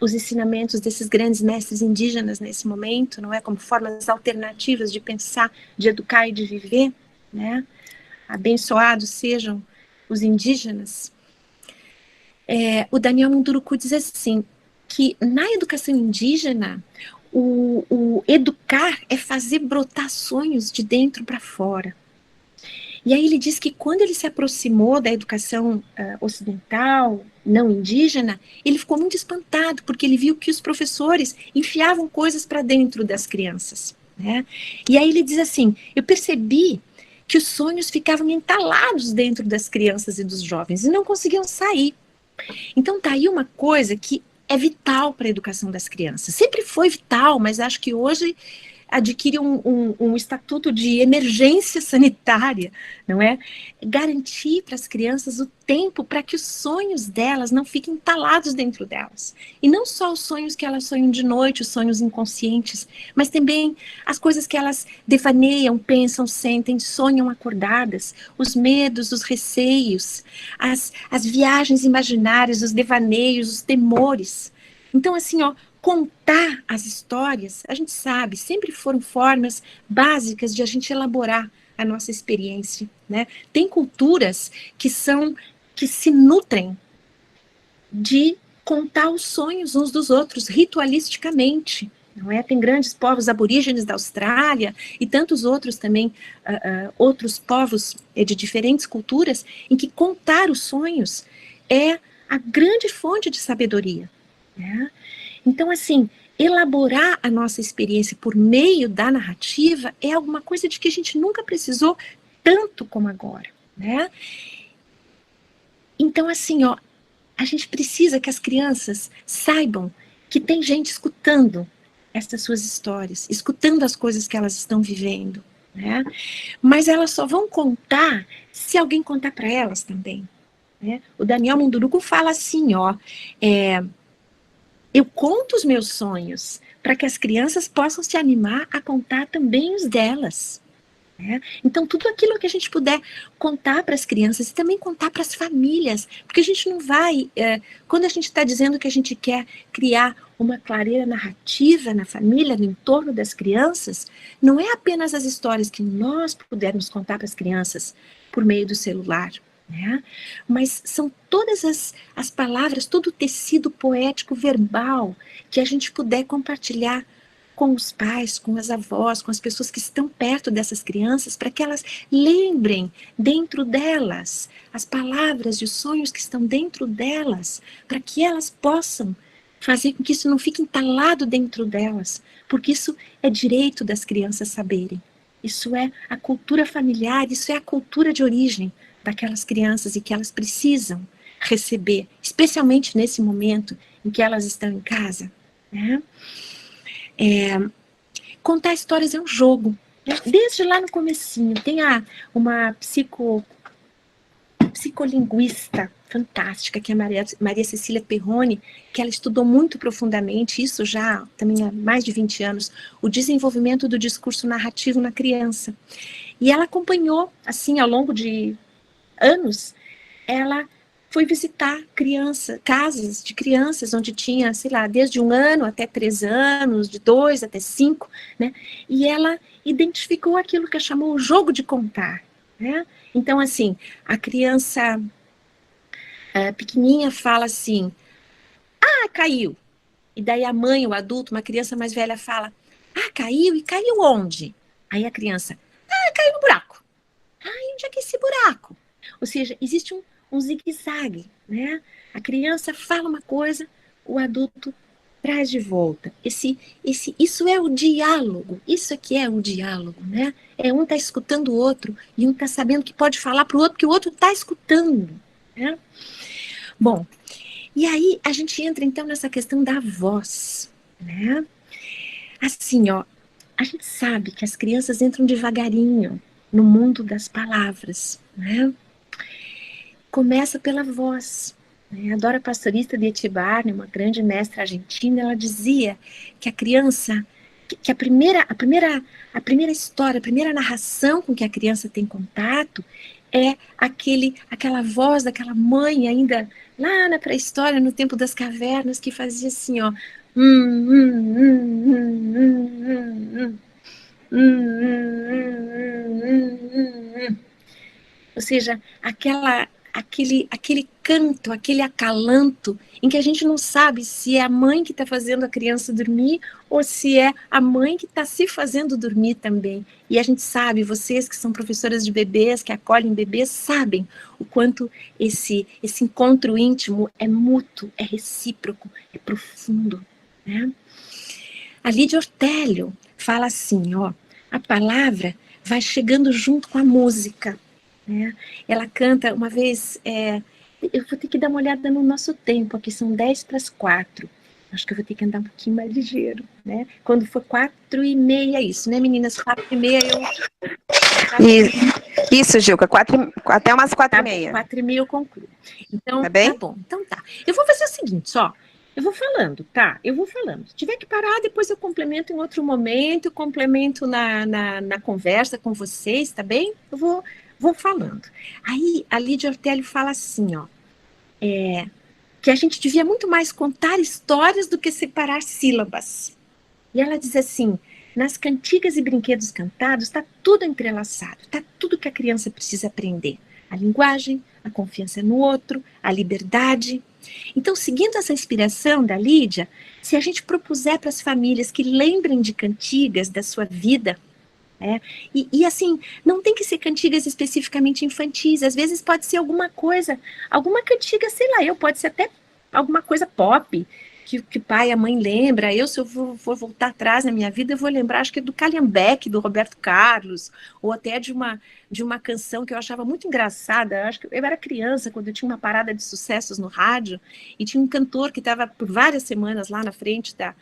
os ensinamentos desses grandes mestres indígenas nesse momento, não é? Como formas alternativas de pensar, de educar e de viver, né? Abençoados sejam os indígenas. O Daniel Munduruku diz assim, que na educação indígena, o educar é fazer brotar sonhos de dentro para fora. E aí ele diz que quando ele se aproximou da educação ocidental, não indígena, ele ficou muito espantado, porque ele viu que os professores enfiavam coisas para dentro das crianças, né? E aí ele diz assim, eu percebi que os sonhos ficavam entalados dentro das crianças e dos jovens, e não conseguiam sair. Então tá aí uma coisa que é vital para a educação das crianças. Sempre foi vital, mas acho que hoje adquire um estatuto de emergência sanitária, não é? Garantir para as crianças o tempo para que os sonhos delas não fiquem entalados dentro delas. E não só os sonhos que elas sonham de noite, os sonhos inconscientes, mas também as coisas que elas devaneiam, pensam, sentem, sonham acordadas, os medos, os receios, as viagens imaginárias, os devaneios, os temores. Então, assim, contar as histórias, a gente sabe, sempre foram formas básicas de a gente elaborar a nossa experiência, né? Tem culturas que se nutrem de contar os sonhos uns dos outros, ritualisticamente, não é? Tem grandes povos aborígenes da Austrália e tantos outros também, outros povos de diferentes culturas, em que contar os sonhos é a grande fonte de sabedoria, né? Então, assim, elaborar a nossa experiência por meio da narrativa é alguma coisa de que a gente nunca precisou tanto como agora, né? Então, assim, a gente precisa que as crianças saibam que tem gente escutando essas suas histórias, escutando as coisas que elas estão vivendo, né? Mas elas só vão contar se alguém contar para elas também, né? O Daniel Munduruku fala assim, eu conto os meus sonhos para que as crianças possam se animar a contar também os delas, né? Então, tudo aquilo que a gente puder contar para as crianças e também contar para as famílias, porque a gente não vai, quando a gente está dizendo que a gente quer criar uma clareira narrativa na família, no entorno das crianças, não é apenas as histórias que nós pudermos contar para as crianças por meio do celular, né? Mas são todas as palavras, todo o tecido poético verbal que a gente puder compartilhar com os pais, com as avós, com as pessoas que estão perto dessas crianças, para que elas lembrem dentro delas as palavras e os sonhos que estão dentro delas, para que elas possam fazer com que isso não fique entalado dentro delas, porque isso é direito das crianças saberem. Isso é a cultura familiar, isso é a cultura de origem daquelas crianças e que elas precisam receber, especialmente nesse momento em que elas estão em casa, né? Contar histórias é um jogo, né? Desde lá no comecinho, tem uma psicolinguista fantástica, que é a Maria Cecília Perrone, que ela estudou muito profundamente, isso já também há mais de 20 anos, o desenvolvimento do discurso narrativo na criança. E ela acompanhou, assim, ao longo de anos, ela foi visitar casas de crianças, onde tinha, sei lá, desde 1 ano até 3 anos, de 2 até 5, né? E ela identificou aquilo que ela chamou o jogo de contar, né? Então, assim, a criança pequenininha fala assim, caiu. E daí a mãe, o adulto, uma criança mais velha fala, caiu? E caiu onde? Aí a criança, caiu no buraco. Onde é que é esse buraco? Ou seja, existe um zigue-zague, né? A criança fala uma coisa, o adulto traz de volta. Isso é o diálogo, isso aqui é o diálogo, né? Um tá escutando o outro e um tá sabendo que pode falar para o outro que o outro tá escutando, né? Bom, e aí a gente entra então nessa questão da voz, né? Assim, ó, a gente sabe que as crianças entram devagarinho no mundo das palavras, né? Começa pela voz. Né? A Dora Pastorista de Etibarne, uma grande mestra argentina, ela dizia que a criança, que a primeira história, a primeira narração com que a criança tem contato é aquela voz daquela mãe ainda lá na pré-história, no tempo das cavernas, que fazia assim, ó, ou seja, aquele canto, aquele acalanto, em que a gente não sabe se é a mãe que está fazendo a criança dormir ou se é a mãe que está se fazendo dormir também. E a gente sabe, vocês que são professoras de bebês, que acolhem bebês, sabem o quanto esse encontro íntimo é mútuo, é recíproco, é profundo, né? A Lídia Ortélio fala assim, ó, a palavra vai chegando junto com a música, né? Ela canta uma vez, eu vou ter que dar uma olhada no nosso tempo, aqui são 3:50, acho que eu vou ter que andar um pouquinho mais ligeiro, né? Quando for 4:30, isso, né, meninas? 4:30 Isso, Gilca, até umas 4:30. 4:30 eu concluo. Então, tá bem? Tá bom, então tá. Eu vou fazer o seguinte, ó, eu vou falando, tá? Eu vou falando. Se tiver que parar, depois eu complemento em outro momento, complemento na conversa com vocês, tá bem? Eu vou falando. Aí a Lídia Ortélio fala assim, ó, que a gente devia muito mais contar histórias do que separar sílabas. E ela diz assim, nas cantigas e brinquedos cantados está tudo entrelaçado, está tudo que a criança precisa aprender. A linguagem, a confiança no outro, a liberdade. Então, seguindo essa inspiração da Lídia, se a gente propuser para as famílias que lembrem de cantigas da sua vida, e assim, não tem que ser cantigas especificamente infantis, às vezes pode ser alguma cantiga, sei lá, pode ser até alguma coisa pop, que o pai e a mãe lembra. Se eu for voltar atrás na minha vida, eu vou lembrar, acho que é do Calhambeque, do Roberto Carlos, ou até de uma canção que eu achava muito engraçada. Acho que eu era criança, quando eu tinha uma parada de sucessos no rádio, e tinha um cantor que estava por várias semanas lá na frente da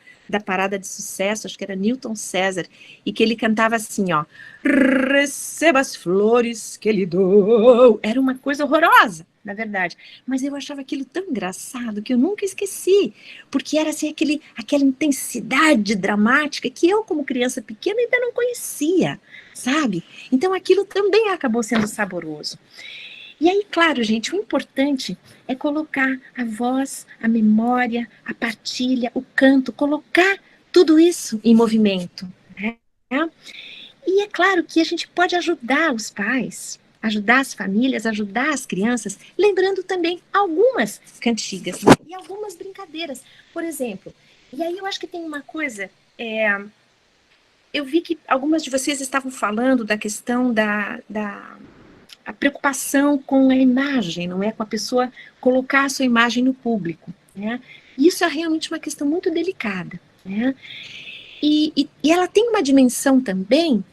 parada de sucesso, acho que era Newton César, e que ele cantava assim, ó, receba as flores que lhe dou. Era uma coisa horrorosa, na verdade, mas eu achava aquilo tão engraçado que eu nunca esqueci, porque era assim, aquela intensidade dramática que eu, como criança pequena, ainda não conhecia, sabe? Então aquilo também acabou sendo saboroso. E aí, claro, gente, o importante é colocar a voz, a memória, a partilha, o canto, colocar tudo isso em movimento, né? E é claro que a gente pode ajudar os pais, ajudar as famílias, ajudar as crianças, lembrando também algumas cantigas, né? E algumas brincadeiras. Por exemplo, e aí eu acho que tem uma coisa, eu vi que algumas de vocês estavam falando da questão a preocupação com a imagem, não é? Com a pessoa colocar a sua imagem no público, né? Isso é realmente uma questão muito delicada, né? E ela tem uma dimensão também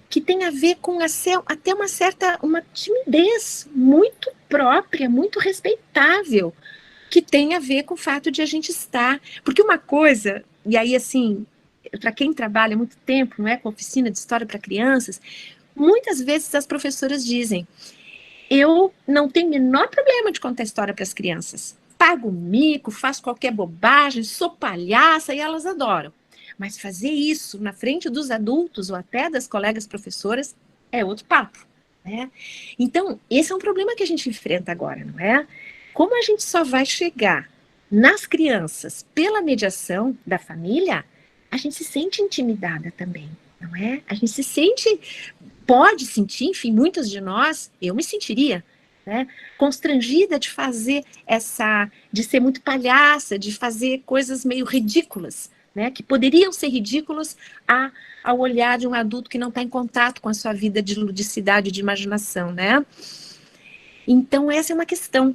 que tem a ver com até uma timidez muito própria, muito respeitável, que tem a ver com o fato de a gente estar... Porque uma coisa, e aí assim, para quem trabalha muito tempo, não é, com oficina de história para crianças, muitas vezes as professoras dizem, eu não tenho o menor problema de contar história para as crianças. Pago mico, faço qualquer bobagem, sou palhaça e elas adoram. Mas fazer isso na frente dos adultos ou até das colegas professoras é outro papo, né? Então, esse é um problema que a gente enfrenta agora, não é? Como a gente só vai chegar nas crianças pela mediação da família, a gente se sente intimidada também, não é? A gente se sente, pode sentir, enfim, muitas de nós, eu me sentiria, né, constrangida de fazer de ser muito palhaça, de fazer coisas meio ridículas, né, que poderiam ser ridículas ao olhar de um adulto que não está em contato com a sua vida de ludicidade, de imaginação, né? Então essa é uma questão,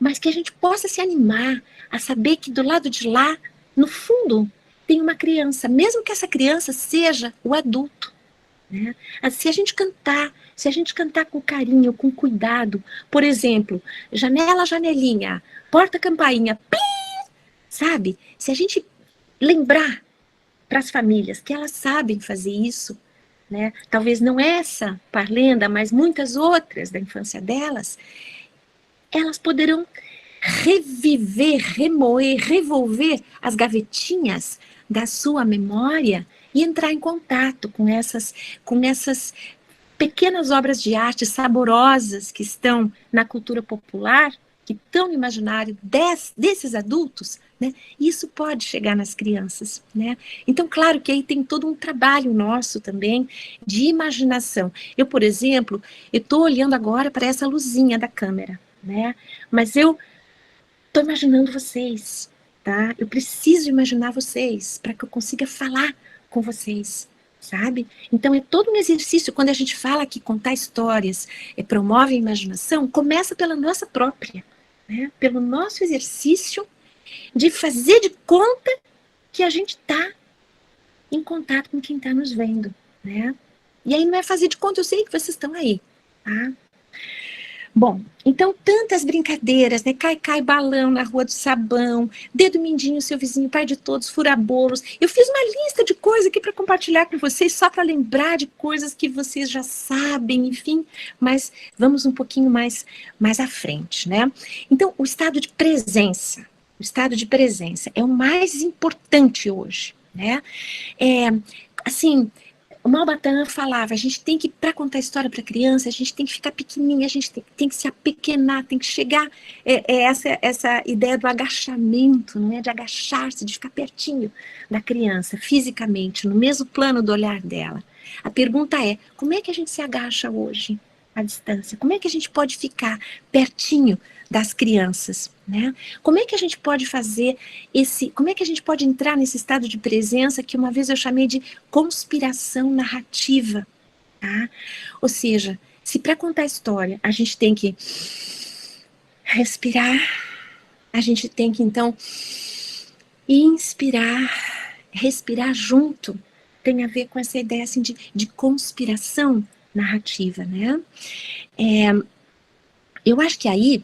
mas que a gente possa se animar a saber que do lado de lá, no fundo, tem uma criança, mesmo que essa criança seja o adulto, né? Se a gente cantar com carinho, com cuidado, por exemplo, janela, janelinha, porta, campainha, pim, sabe? Se a gente lembrar para as famílias que elas sabem fazer isso, né? Talvez não essa parlenda, mas muitas outras da infância delas, elas poderão reviver, remoer, revolver as gavetinhas da sua memória e entrar em contato com essas pequenas obras de arte saborosas que estão na cultura popular, que estão no imaginário desses adultos, né? Isso pode chegar nas crianças, né? Então, claro que aí tem todo um trabalho nosso também de imaginação. Eu, por exemplo, eu estou olhando agora para essa luzinha da câmera, né? Mas eu estou imaginando vocês, tá? Eu preciso imaginar vocês para que eu consiga falar com vocês, sabe? Então é todo um exercício, quando a gente fala que contar histórias promove a imaginação, começa pela nossa própria, né? Pelo nosso exercício de fazer de conta que a gente está em contato com quem está nos vendo, né? E aí não é fazer de conta, eu sei que vocês estão aí, tá? Bom, então tantas brincadeiras, né? Cai, balão na Rua do Sabão, dedo mindinho, seu vizinho, pai de todos, furabolos. Eu fiz uma lista de coisas aqui para compartilhar com vocês, só para lembrar de coisas que vocês já sabem, enfim, mas vamos um pouquinho mais à frente, né? Então, o estado de presença é o mais importante hoje, né? Assim, o Malbatã falava, a gente tem que, para contar história para criança, a gente tem que ficar pequenininha, a gente tem que se apequenar, tem que chegar, essa ideia do agachamento, não é? De agachar-se, de ficar pertinho da criança, fisicamente, no mesmo plano do olhar dela. A pergunta é, como é que a gente se agacha hoje, à distância? Como é que a gente pode ficar pertinho das crianças, né? Como é que a gente pode como é que a gente pode entrar nesse estado de presença que uma vez eu chamei de conspiração narrativa, tá? Ou seja, se para contar história a gente tem que respirar, a gente tem que então inspirar, respirar junto, tem a ver com essa ideia assim de conspiração narrativa, né? Eu acho que aí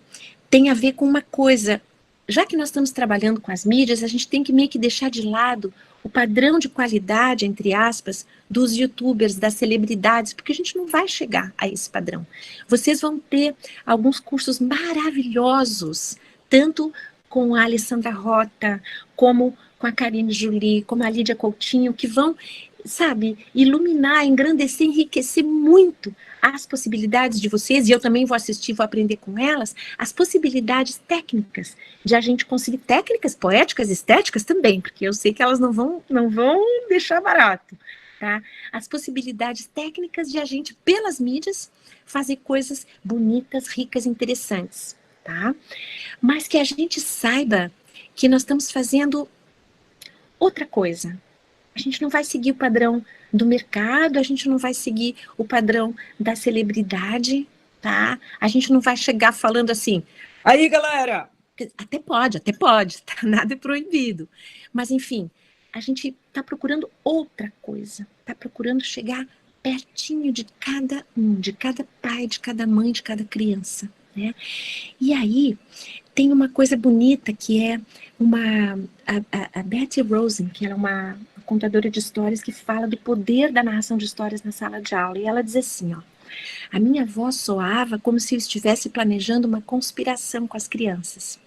tem a ver com uma coisa, já que nós estamos trabalhando com as mídias, a gente tem que meio que deixar de lado o padrão de qualidade, entre aspas, dos youtubers, das celebridades, porque a gente não vai chegar a esse padrão. Vocês vão ter alguns cursos maravilhosos, tanto com a Alessandra Rota, como com a Karine Julie, como a Lídia Coutinho, que vão, sabe, iluminar, engrandecer, enriquecer muito as possibilidades de vocês, e eu também vou assistir, vou aprender com elas, as possibilidades técnicas, de a gente conseguir técnicas poéticas, estéticas também, porque eu sei que elas não vão deixar barato, tá? As possibilidades técnicas de a gente, pelas mídias, fazer coisas bonitas, ricas, interessantes, tá? Mas que a gente saiba que nós estamos fazendo outra coisa. A gente não vai seguir o padrão do mercado, a gente não vai seguir o padrão da celebridade, tá? A gente não vai chegar falando assim, aí galera, até pode, tá? Nada é proibido. Mas enfim, a gente tá procurando outra coisa, tá procurando chegar pertinho de cada pai, de cada mãe, de cada criança, né? E aí, tem uma coisa bonita que é a Betty Rosen, que ela é uma contadora de histórias que fala do poder da narração de histórias na sala de aula. E ela diz assim, ó, a minha voz soava como se eu estivesse planejando uma conspiração com as crianças.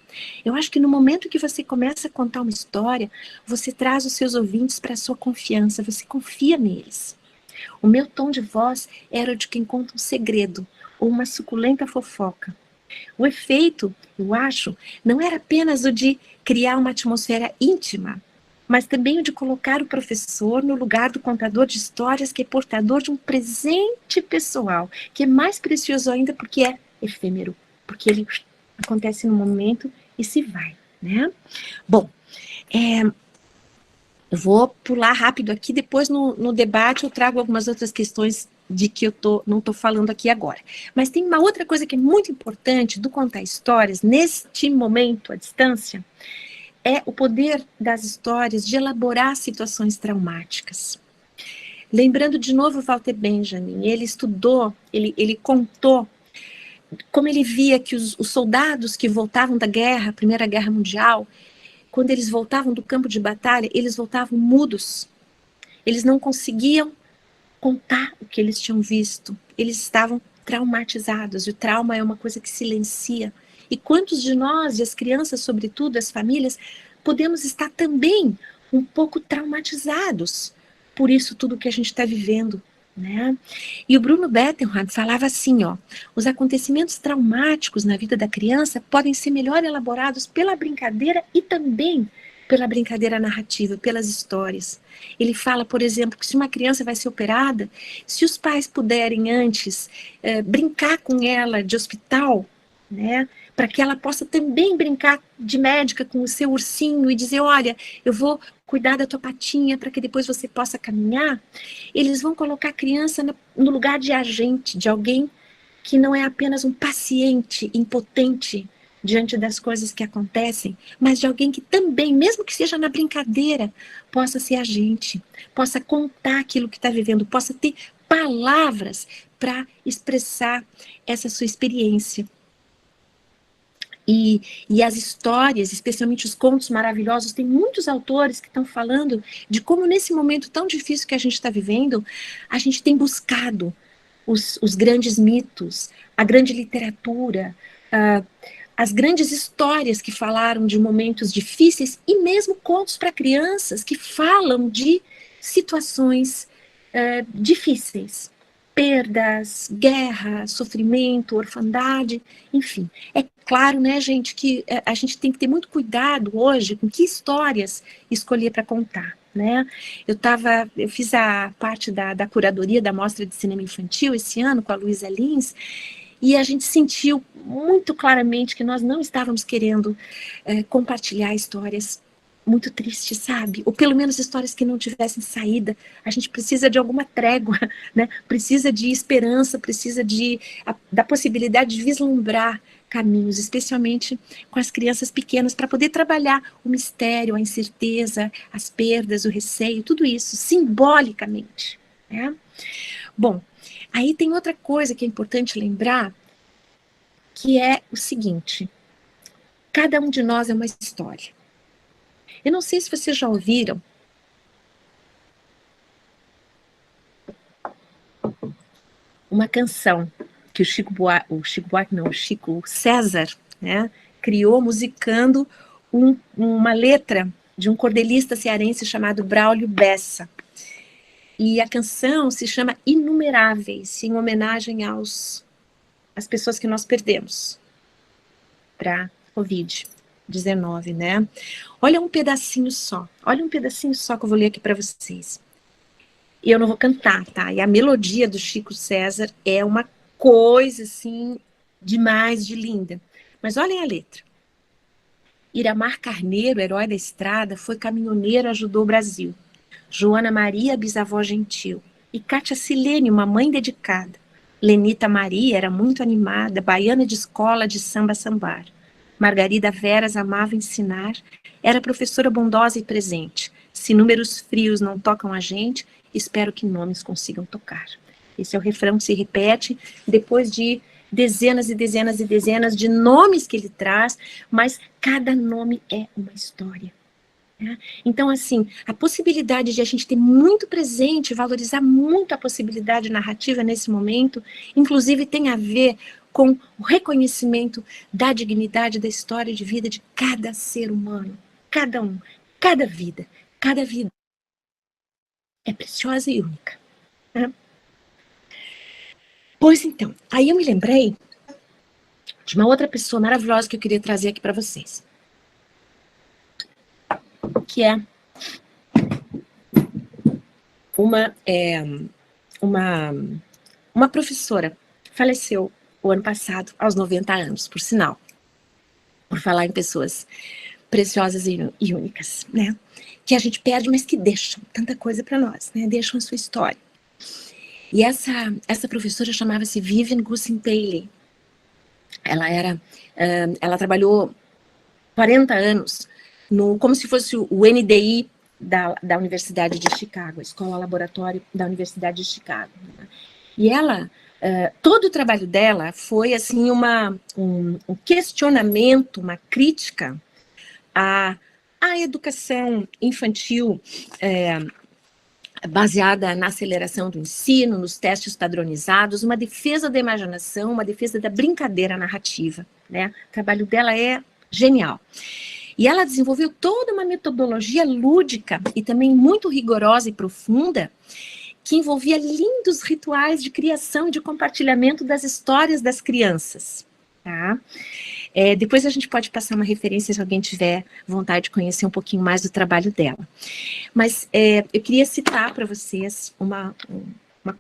Eu acho que no momento que você começa a contar uma história, você traz os seus ouvintes para a sua confiança, você confia neles. O meu tom de voz era o de quem conta um segredo ou uma suculenta fofoca. O efeito, eu acho, não era apenas o de criar uma atmosfera íntima, mas também o de colocar o professor no lugar do contador de histórias, que é portador de um presente pessoal, que é mais precioso ainda porque é efêmero, porque ele acontece no momento e se vai, né? Bom, eu vou pular rápido aqui, depois no debate eu trago algumas outras questões de que não estou falando aqui agora. Mas tem uma outra coisa que é muito importante do contar histórias, neste momento, à distância, é o poder das histórias de elaborar situações traumáticas. Lembrando de novo Walter Benjamin, ele estudou, ele contou como ele via que os soldados que voltavam da guerra, Primeira Guerra Mundial, quando eles voltavam do campo de batalha, eles voltavam mudos. Eles não conseguiam contar o que eles tinham visto. Eles estavam traumatizados. E o trauma é uma coisa que silencia. E quantos de nós, e as crianças, sobretudo, as famílias, podemos estar também um pouco traumatizados por isso tudo que a gente está vivendo, né? E o Bruno Bettelhard falava assim, ó, os acontecimentos traumáticos na vida da criança podem ser melhor elaborados pela brincadeira e também pela brincadeira narrativa, pelas histórias. Ele fala, por exemplo, que se uma criança vai ser operada, se os pais puderem antes brincar com ela de hospital, né, para que ela possa também brincar de médica com o seu ursinho e dizer, olha, eu vou cuidar da tua patinha para que depois você possa caminhar, eles vão colocar a criança no lugar de agente, de alguém que não é apenas um paciente impotente diante das coisas que acontecem, mas de alguém que também, mesmo que seja na brincadeira, possa ser agente, possa contar aquilo que está vivendo, possa ter palavras para expressar essa sua experiência. E as histórias, especialmente os contos maravilhosos, tem muitos autores que estão falando de como nesse momento tão difícil que a gente está vivendo, a gente tem buscado os grandes mitos, a grande literatura, as grandes histórias que falaram de momentos difíceis e mesmo contos para crianças que falam de situações difíceis. Perdas, guerra, sofrimento, orfandade, enfim. É claro, né, gente, que a gente tem que ter muito cuidado hoje com que histórias escolher para contar, né? Eu fiz a parte da curadoria da Mostra de Cinema Infantil esse ano com a Luísa Lins, e a gente sentiu muito claramente que nós não estávamos querendo compartilhar histórias muito tristes, sabe? Ou pelo menos histórias que não tivessem saída. A gente precisa de alguma trégua, né? Precisa de esperança, precisa da possibilidade de vislumbrar caminhos, especialmente com as crianças pequenas, para poder trabalhar o mistério, a incerteza, as perdas, o receio, tudo isso, simbolicamente, né? Bom, aí tem outra coisa que é importante lembrar, que é o seguinte: cada um de nós é uma história. Eu não sei se vocês já ouviram uma canção que o Chico César, né, criou musicando uma letra de um cordelista cearense chamado Braulio Bessa. E a canção se chama Inumeráveis, em homenagem às pessoas que nós perdemos para Covid-19, né? Olha um pedacinho só que eu vou ler aqui para vocês. E eu não vou cantar, tá? E a melodia do Chico César é uma coisa, assim, demais de linda. Mas olhem a letra. Iramar Carneiro, herói da estrada, foi caminhoneiro, ajudou o Brasil. Joana Maria, bisavó gentil. E Cátia Silene, uma mãe dedicada. Lenita Maria era muito animada, baiana de escola de samba sambar. Margarida Veras amava ensinar, era professora bondosa e presente. Se números frios não tocam a gente, espero que nomes consigam tocar. Esse é o refrão que se repete depois de dezenas e dezenas e dezenas de nomes que ele traz, mas cada nome é uma história. Né? Então, assim, a possibilidade de a gente ter muito presente, valorizar muito a possibilidade narrativa nesse momento, inclusive tem a ver com o reconhecimento da dignidade da história de vida de cada ser humano, cada um, cada vida é preciosa e única. Né? Pois então, aí eu me lembrei de uma outra pessoa maravilhosa que eu queria trazer aqui para vocês, que é uma professora, faleceu o ano passado, aos 90 anos, por sinal, por falar em pessoas preciosas e únicas, né? Que a gente perde, mas que deixam tanta coisa para nós, né? Deixam a sua história. E essa professora chamava-se Vivian Gussin Paley. Ela trabalhou 40 anos como se fosse o NDI da Universidade de Chicago, a Escola Laboratório da Universidade de Chicago. Né? E ela, todo o trabalho dela foi assim um questionamento, uma crítica à educação infantil baseada na aceleração do ensino, nos testes padronizados, uma defesa da imaginação, uma defesa da brincadeira narrativa. Né? O trabalho dela é genial. E ela desenvolveu toda uma metodologia lúdica e também muito rigorosa e profunda, que envolvia lindos rituais de criação e de compartilhamento das histórias das crianças. Tá? Depois a gente pode passar uma referência se alguém tiver vontade de conhecer um pouquinho mais do trabalho dela. Mas eu queria citar para vocês uma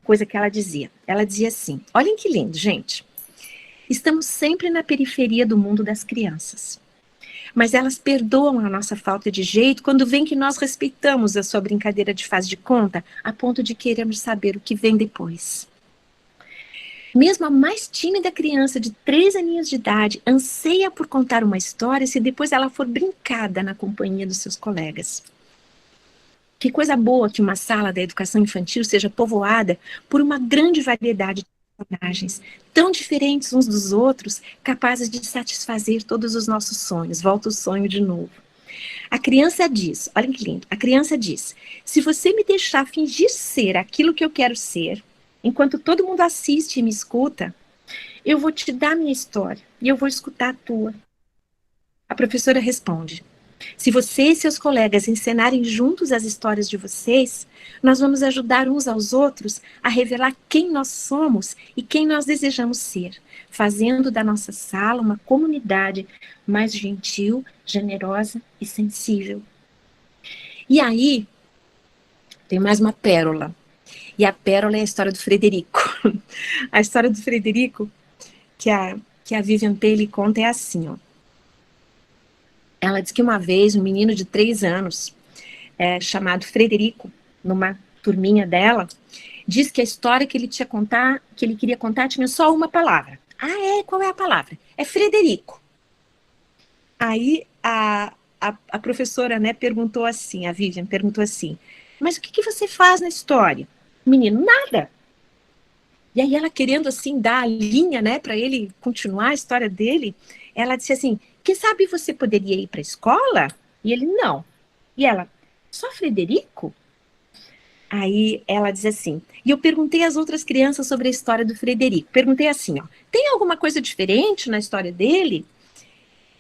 coisa que ela dizia. Ela dizia assim, olhem que lindo, gente. Estamos sempre na periferia do mundo das crianças. Mas elas perdoam a nossa falta de jeito quando veem que nós respeitamos a sua brincadeira de faz de conta, a ponto de querermos saber o que vem depois. Mesmo a mais tímida criança de 3 aninhos de idade anseia por contar uma história se depois ela for brincada na companhia dos seus colegas. Que coisa boa que uma sala da educação infantil seja povoada por uma grande variedade de personagens, tão diferentes uns dos outros, capazes de satisfazer todos os nossos sonhos. Volta o sonho de novo. A criança diz, olha que lindo, a criança diz, se você me deixar fingir ser aquilo que eu quero ser, enquanto todo mundo assiste e me escuta, eu vou te dar minha história e eu vou escutar a tua. A professora responde, se você e seus colegas encenarem juntos as histórias de vocês, nós vamos ajudar uns aos outros a revelar quem nós somos e quem nós desejamos ser, fazendo da nossa sala uma comunidade mais gentil, generosa e sensível. E aí, tem mais uma pérola. E a pérola é a história do Frederico. A história do Frederico, que a Vivian Paley conta, é assim, ó. Ela diz que uma vez um menino de 3 anos, chamado Frederico, numa turminha dela, disse que a história que ele queria contar tinha só uma palavra. Qual é a palavra? É Frederico. Aí a professora, né, perguntou assim, a Vivian perguntou assim, mas o que você faz na história? Menino, nada. E aí ela querendo assim dar a linha, né, para ele continuar a história dele, ela disse assim, quem sabe você poderia ir para a escola? E ele, não. E ela, só Frederico? Aí ela diz assim, e eu perguntei às outras crianças sobre a história do Frederico. Perguntei assim, ó, tem alguma coisa diferente na história dele?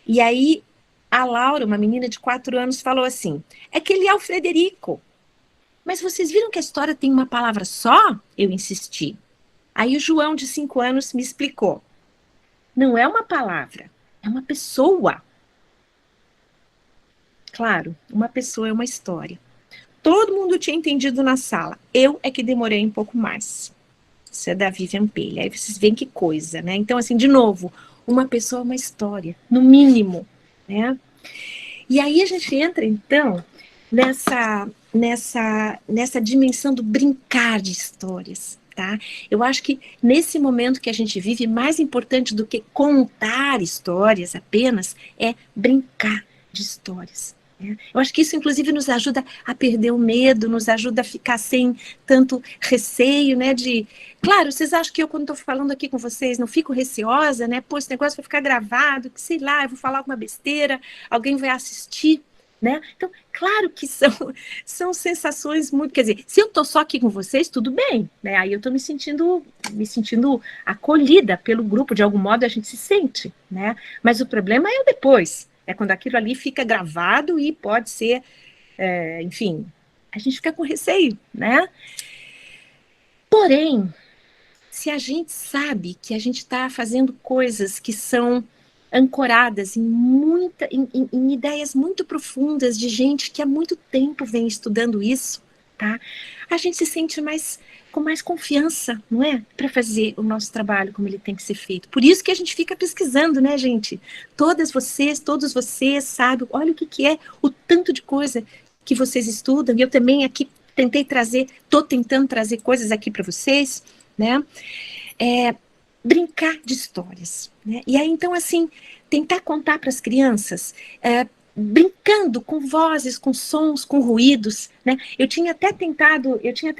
E aí a Laura, uma menina de 4 anos, falou assim, é que ele é o Frederico. Mas vocês viram que a história tem uma palavra só? Eu insisti. Aí o João, de 5 anos, me explicou. Não é uma palavra, é uma pessoa. Claro, uma pessoa é uma história. Todo mundo tinha entendido na sala. Eu é que demorei um pouco mais. Isso é da Vivian Paley. Aí vocês veem que coisa, né? Então, assim, de novo, uma pessoa é uma história, no mínimo, né? E aí a gente entra, então, nessa dimensão do brincar de histórias, tá? Eu acho que nesse momento que a gente vive, mais importante do que contar histórias apenas, é brincar de histórias. Né? Eu acho que isso, inclusive, nos ajuda a perder o medo, nos ajuda a ficar sem tanto receio, né? Claro, vocês acham que eu, quando estou falando aqui com vocês, não fico receosa, né? Pô, esse negócio vai ficar gravado, que sei lá, eu vou falar alguma besteira, alguém vai assistir. Né? Então, claro que são sensações muito, quer dizer, se eu estou só aqui com vocês, tudo bem, né? Aí eu estou me sentindo acolhida pelo grupo, de algum modo a gente se sente, né? Mas o problema é o depois, é quando aquilo ali fica gravado e pode ser, enfim, a gente fica com receio, né? Porém, se a gente sabe que a gente está fazendo coisas que são ancoradas em ideias muito profundas de gente que há muito tempo vem estudando isso, tá? A gente se sente com mais confiança, não é? Para fazer o nosso trabalho como ele tem que ser feito. Por isso que a gente fica pesquisando, né, gente? Todos vocês sabem, olha o que é o tanto de coisa que vocês estudam, e eu também aqui estou tentando trazer coisas aqui para vocês, né? Brincar de histórias, né? E aí, então, assim, tentar contar para as crianças, brincando com vozes, com sons, com ruídos, né? Eu tinha até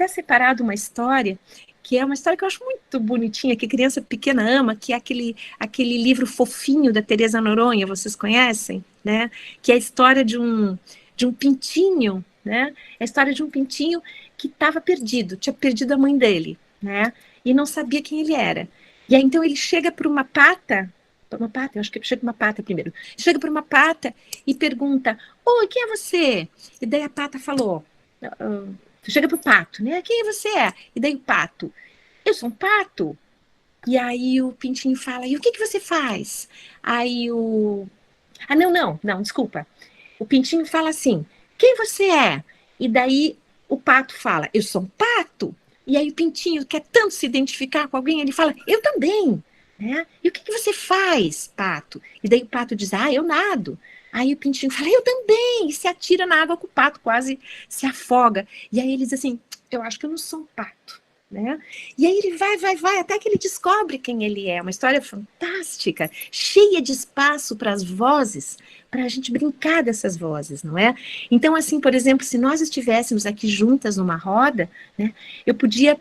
separado uma história, que é uma história que eu acho muito bonitinha, que criança pequena ama, que é aquele livro fofinho da Teresa Noronha, vocês conhecem, né? Que é a história de um pintinho, né? É a história de um pintinho que estava perdido, tinha perdido a mãe dele, né? E não sabia quem ele era. E aí, então, ele chega para uma pata, eu acho que chega uma pata primeiro, chega para uma pata e pergunta, oi, quem é você? E daí a pata falou, chega para o pato, né? Quem você é? E daí o pato, eu sou um pato. E aí o pintinho fala, e o que você faz? Aí não, desculpa. O pintinho fala assim, quem você é? E daí o pato fala, eu sou um pato. E aí o pintinho quer tanto se identificar com alguém, ele fala, eu também, né? E o que você faz, pato? E daí o pato diz, eu nado. Aí o pintinho fala, eu também, e se atira na água com o pato, quase se afoga. E aí ele diz assim, eu acho que eu não sou um pato, né? E aí ele vai, até que ele descobre quem ele é. Uma história fantástica, cheia de espaço para as vozes, para a gente brincar dessas vozes, não é? Então, assim, por exemplo, se nós estivéssemos aqui juntas numa roda, né, eu podia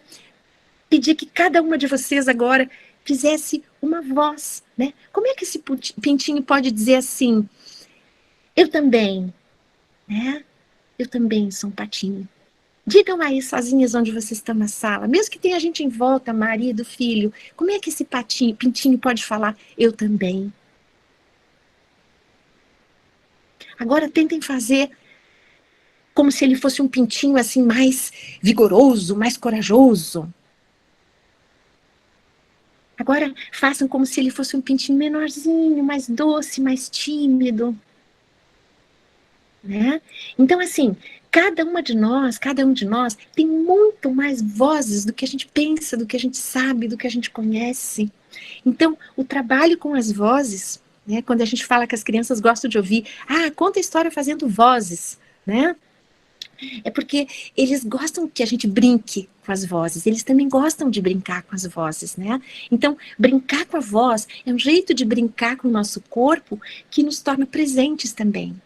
pedir que cada uma de vocês agora fizesse uma voz, né? Como é que esse pintinho pode dizer assim, eu também, né? Eu também sou um patinho. Digam aí sozinhas onde vocês estão na sala, mesmo que tenha gente em volta, marido, filho, como é que esse pintinho pode falar, eu também? Agora tentem fazer como se ele fosse um pintinho assim mais vigoroso, mais corajoso. Agora façam como se ele fosse um pintinho menorzinho, mais doce, mais tímido. Né? Então, assim, cada um de nós tem muito mais vozes do que a gente pensa, do que a gente sabe, do que a gente conhece. Então, o trabalho com as vozes, né, quando a gente fala que as crianças gostam de ouvir, conta a história fazendo vozes, né? É porque eles gostam que a gente brinque com as vozes, eles também gostam de brincar com as vozes, né? Então, brincar com a voz é um jeito de brincar com o nosso corpo que nos torna presentes também,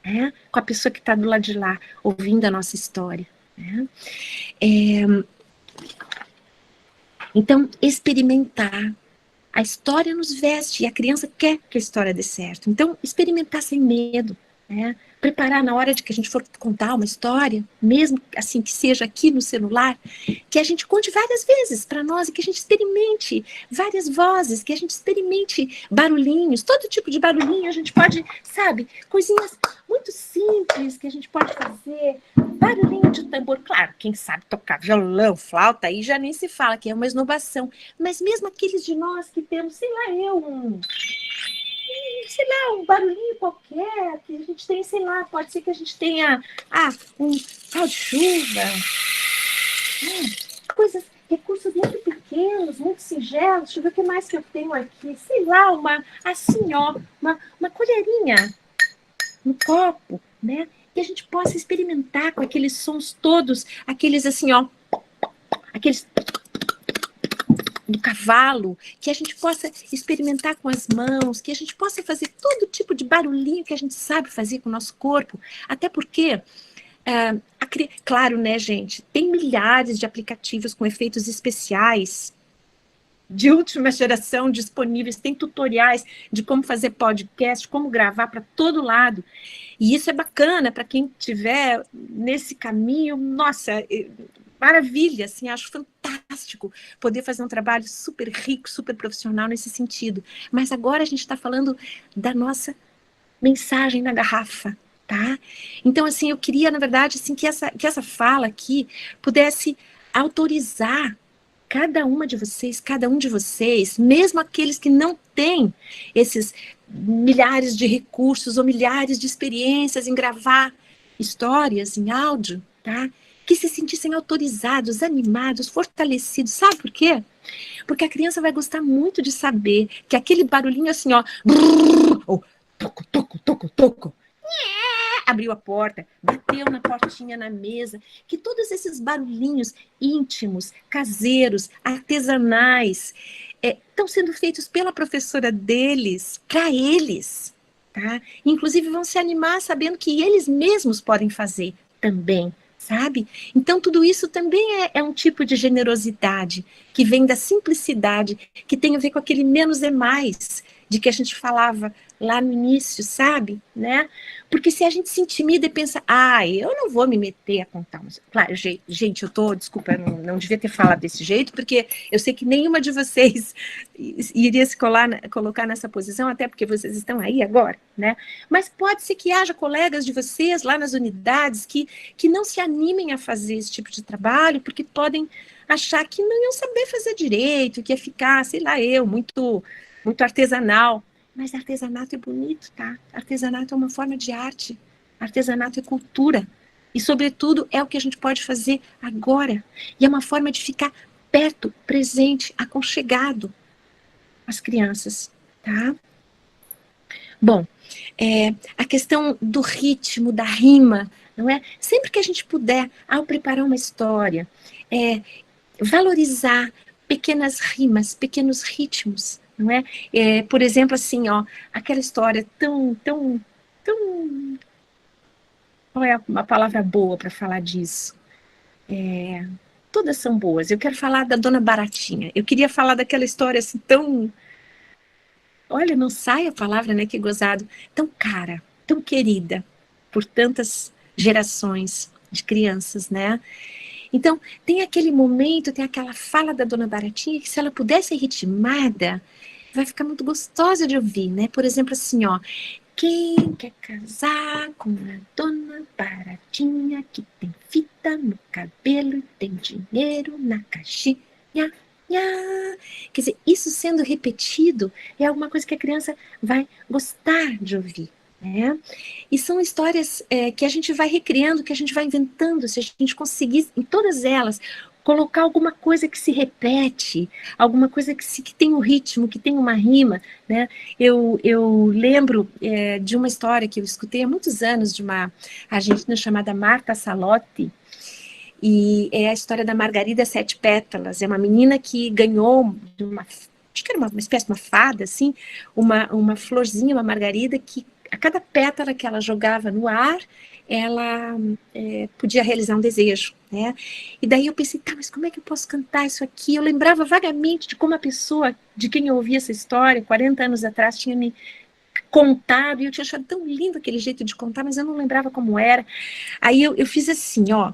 né? Com a pessoa que está do lado de lá, ouvindo a nossa história, né? Então, experimentar. A história nos veste e a criança quer que a história dê certo. Então, experimentar sem medo, né? Preparar na hora de que a gente for contar uma história, mesmo assim que seja aqui no celular, que a gente conte várias vezes para nós e que a gente experimente várias vozes, que a gente experimente barulhinhos, todo tipo de barulhinho a gente pode, sabe, coisinhas muito simples que a gente pode fazer, barulhinho de tambor, claro, quem sabe tocar violão, flauta, aí já nem se fala que é uma esnobação, mas mesmo aqueles de nós que temos, sei lá, um barulhinho qualquer, que a gente tem, sei lá, pode ser que a gente tenha, um pau de chuva, recursos muito pequenos, muito singelos, deixa eu ver o que mais que eu tenho aqui, sei lá, uma colherinha, um copo, né, que a gente possa experimentar com aqueles sons todos, aqueles assim, aqueles do cavalo, que a gente possa experimentar com as mãos, que a gente possa fazer todo tipo de barulhinho que a gente sabe fazer com o nosso corpo, até porque, claro, né, gente, tem milhares de aplicativos com efeitos especiais, de última geração disponíveis, tem tutoriais de como fazer podcast, como gravar para todo lado, e isso é bacana para quem estiver nesse caminho, nossa, maravilha, assim, acho fantástico poder fazer um trabalho super rico, super profissional nesse sentido. Mas agora a gente está falando da nossa mensagem na garrafa, tá? Então, assim, eu queria, na verdade, assim, que essa fala aqui pudesse autorizar cada uma de vocês, cada um de vocês, mesmo aqueles que não têm esses milhares de recursos ou milhares de experiências em gravar histórias em áudio, tá? Que se sentissem autorizados, animados, fortalecidos. Sabe por quê? Porque a criança vai gostar muito de saber que aquele barulhinho assim, ó, brrr, ou toco, toco, toco, toco, abriu a porta, bateu na portinha na mesa, que todos esses barulhinhos íntimos, caseiros, artesanais, estão sendo feitos pela professora deles, para eles, tá? Inclusive vão se animar sabendo que eles mesmos podem fazer também, sabe? Então tudo isso também é um tipo de generosidade que vem da simplicidade, que tem a ver com aquele menos é mais, de que a gente falava lá no início, sabe, né? Porque se a gente se intimida e pensa, eu não vou me meter a contar. Claro, gente, desculpa, eu não devia ter falado desse jeito, porque eu sei que nenhuma de vocês iria se colocar nessa posição, até porque vocês estão aí agora, né? Mas pode ser que haja colegas de vocês lá nas unidades que não se animem a fazer esse tipo de trabalho, porque podem achar que não iam saber fazer direito, que ia ficar, sei lá, muito artesanal. Mas artesanato é bonito, tá? Artesanato é uma forma de arte. Artesanato é cultura. E, sobretudo, é o que a gente pode fazer agora. E é uma forma de ficar perto, presente, aconchegado às crianças, tá? Bom, a questão do ritmo, da rima, não é? Sempre que a gente puder, ao preparar uma história, valorizar pequenas rimas, pequenos ritmos, não é? Por exemplo, assim, ó, aquela história tão... Qual é uma palavra boa para falar disso? Todas são boas. Eu quero falar da Dona Baratinha. Eu queria falar daquela história assim tão... Olha, não sai a palavra, né? Que gozado. Tão cara, tão querida por tantas gerações de crianças, né? Então, tem aquele momento, tem aquela fala da Dona Baratinha que se ela pudesse ser ritmada, vai ficar muito gostosa de ouvir, né? Por exemplo, assim, ó. Quem quer casar com a Dona Baratinha que tem fita no cabelo e tem dinheiro na caixinha? Nha. Quer dizer, isso sendo repetido é alguma coisa que a criança vai gostar de ouvir, né? E são histórias que a gente vai recriando, que a gente vai inventando, se a gente conseguir, em todas elas, colocar alguma coisa que se repete, alguma coisa que tem um ritmo, que tem uma rima, né? Eu lembro de uma história que eu escutei há muitos anos de uma argentina chamada Marta Salotti, e é a história da Margarida Sete Pétalas. É uma menina que ganhou de acho que era uma espécie de uma fada, assim, uma florzinha, uma margarida, que a cada pétala que ela jogava no ar, ela podia realizar um desejo, né? E daí eu pensei, mas como é que eu posso cantar isso aqui? Eu lembrava vagamente de como a pessoa de quem eu ouvi essa história, 40 anos atrás, tinha me contado, e eu tinha achado tão lindo aquele jeito de contar, mas eu não lembrava como era. Aí eu fiz assim, ó,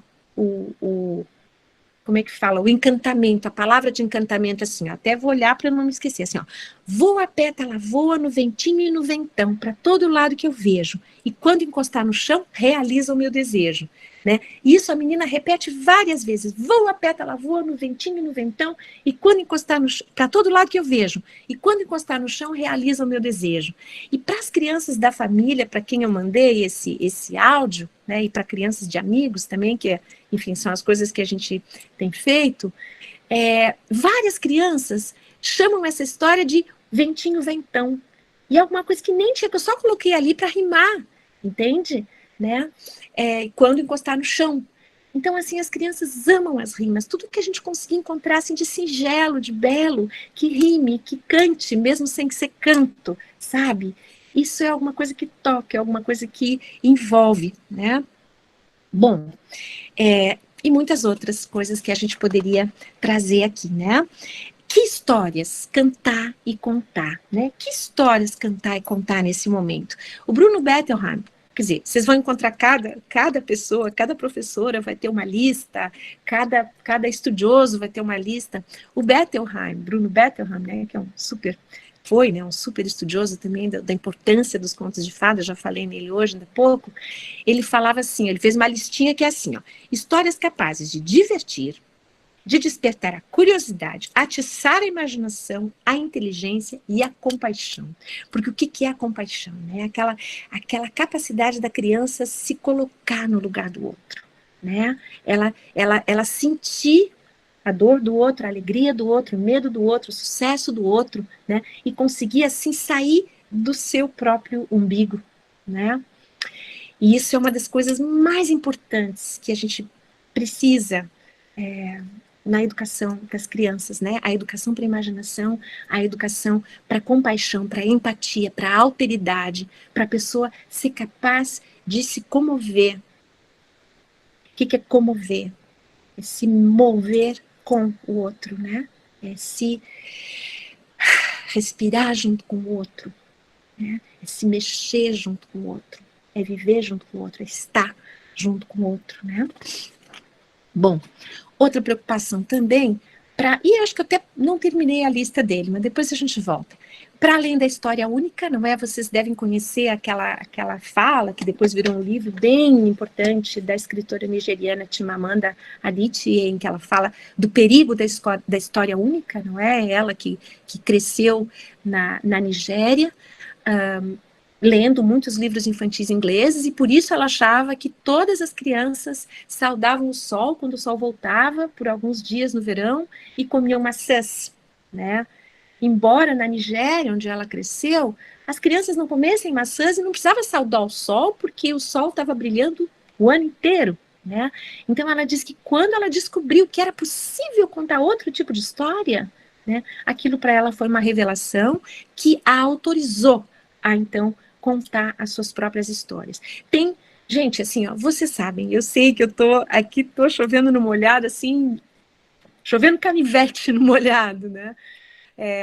como é que fala? O encantamento, a palavra de encantamento, assim, ó, até vou olhar para não me esquecer, assim, ó. Voa a pétala, voa no ventinho e no ventão, para todo lado que eu vejo, e quando encostar no chão, realiza o meu desejo, né? Isso a menina repete várias vezes, voa a pétala, voa no ventinho e no ventão, e quando encostar no chão, para todo lado que eu vejo, e quando encostar no chão, realiza o meu desejo. E para as crianças da família, para quem eu mandei esse áudio, né, e para crianças de amigos também, que, enfim, são as coisas que a gente tem feito, várias crianças chamam essa história de ventinho ventão, e é alguma coisa que nem tinha, que eu só coloquei ali para rimar, entende? Né? Quando encostar no chão. Então, assim, as crianças amam as rimas, tudo que a gente conseguir encontrar, assim, de singelo, de belo, que rime, que cante, mesmo sem ser canto, sabe? Isso é alguma coisa que toca, é alguma coisa que envolve, né? Bom, e muitas outras coisas que a gente poderia trazer aqui, né? Que histórias cantar e contar, né? Que histórias cantar e contar nesse momento? O Bruno Bettelheim, quer dizer, vocês vão encontrar cada pessoa, cada professora vai ter uma lista, cada estudioso vai ter uma lista. O Bettelheim, Bruno Bettelheim, né, que é um super estudioso também da importância dos contos de fada, já falei nele hoje, ainda há pouco, ele falava assim, ele fez uma listinha que é assim, ó, histórias capazes de divertir, de despertar a curiosidade, atiçar a imaginação, a inteligência e a compaixão. Porque o que é a compaixão? Né? Aquela capacidade da criança se colocar no lugar do outro. Né? Ela sentir a dor do outro, a alegria do outro, o medo do outro, o sucesso do outro, né? E conseguir, assim, sair do seu próprio umbigo. Né? E isso é uma das coisas mais importantes que a gente precisa na educação das crianças, né? A educação para a imaginação, a educação para a compaixão, para a empatia, para a alteridade, para a pessoa ser capaz de se comover. O que é comover? É se mover com o outro, né? É se respirar junto com o outro, né? É se mexer junto com o outro, é viver junto com o outro, é estar junto com o outro, né? Bom, outra preocupação também, e acho que eu até não terminei a lista dele, mas depois a gente volta. Para além da história única, não é? Vocês devem conhecer aquela fala, que depois virou um livro bem importante, da escritora nigeriana Chimamanda Adichie, em que ela fala do perigo da história única, não é? Ela que cresceu na Nigéria, lendo muitos livros infantis ingleses, e por isso ela achava que todas as crianças saudavam o sol quando o sol voltava, por alguns dias no verão, e comiam maçãs, né? Embora na Nigéria, onde ela cresceu, as crianças não comessem maçãs e não precisava saudar o sol, porque o sol estava brilhando o ano inteiro, né? Então ela diz que quando ela descobriu que era possível contar outro tipo de história, né, aquilo para ela foi uma revelação que a autorizou a, então, contar as suas próprias histórias. Tem, gente, assim, ó, vocês sabem, eu sei que eu tô chovendo no molhado, assim, chovendo canivete no molhado, né?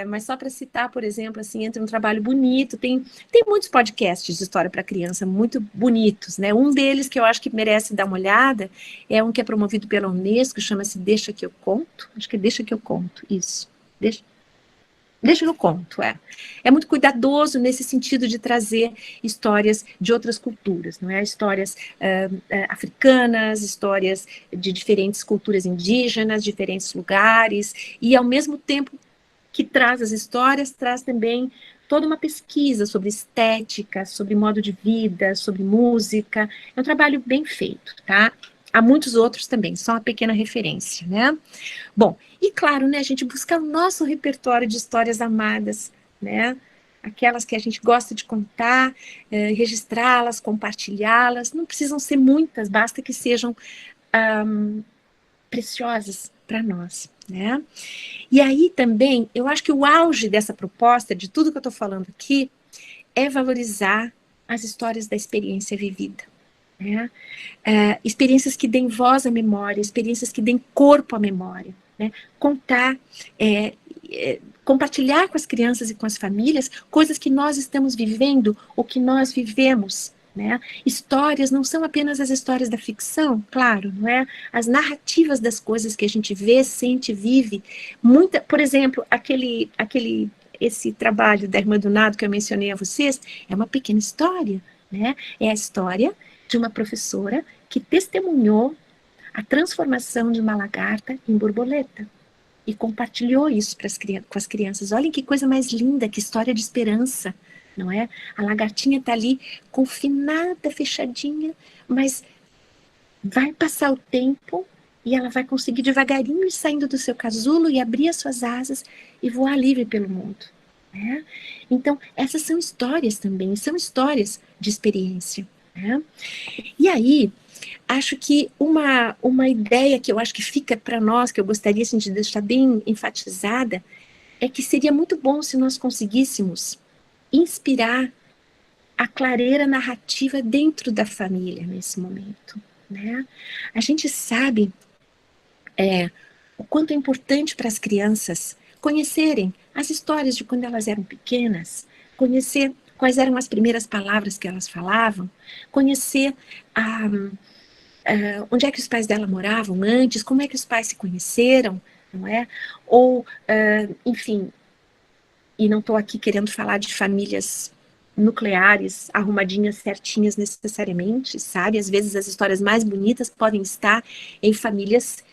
Mas só para citar, por exemplo, assim, entre um trabalho bonito, tem muitos podcasts de história para criança muito bonitos, né? Um deles que eu acho que merece dar uma olhada é um que é promovido pela Unesco, chama-se Deixa que eu conto. Acho que é Deixa que eu conto, isso. Deixa que eu conto, É muito cuidadoso nesse sentido de trazer histórias de outras culturas, não é? Histórias africanas, histórias de diferentes culturas indígenas, diferentes lugares, e ao mesmo tempo que traz as histórias, traz também toda uma pesquisa sobre estética, sobre modo de vida, sobre música. É um trabalho bem feito, tá? Há muitos outros também, só uma pequena referência, né? Bom, e claro, né, a gente busca o nosso repertório de histórias amadas, né? Aquelas que a gente gosta de contar, registrá-las, compartilhá-las. Não precisam ser muitas, basta que sejam preciosas para nós, né? E aí também, eu acho que o auge dessa proposta, de tudo que eu estou falando aqui, é valorizar as histórias da experiência vivida, né? Experiências que deem voz à memória, experiências que deem corpo à memória, né? Contar, compartilhar com as crianças e com as famílias coisas que nós estamos vivendo, ou que nós vivemos, né? Histórias não são apenas as histórias da ficção, claro, não é? As narrativas das coisas que a gente vê, sente, vive. Por exemplo, esse trabalho da Irmã do Nado que eu mencionei a vocês, é uma pequena história, né? É a história de uma professora que testemunhou a transformação de uma lagarta em borboleta e compartilhou isso com as crianças. Olhem que coisa mais linda, que história de esperança, não é? A lagartinha está ali confinada, fechadinha, mas vai passar o tempo e ela vai conseguir devagarinho ir saindo do seu casulo e abrir as suas asas e voar livre pelo mundo, né? Então, essas são histórias também, são histórias de experiência, né? E aí, acho que uma ideia que eu acho que fica para nós, que eu gostaria assim, de deixar bem enfatizada, é que seria muito bom se nós conseguíssemos inspirar a clareira narrativa dentro da família nesse momento, né? A gente sabe o quanto é importante para as crianças conhecerem as histórias de quando elas eram pequenas, conhecer quais eram as primeiras palavras que elas falavam, conhecer onde é que os pais dela moravam antes, como é que os pais se conheceram, não é? Ou, enfim, e não estou aqui querendo falar de famílias nucleares, arrumadinhas, certinhas necessariamente, sabe? Às vezes as histórias mais bonitas podem estar em famílias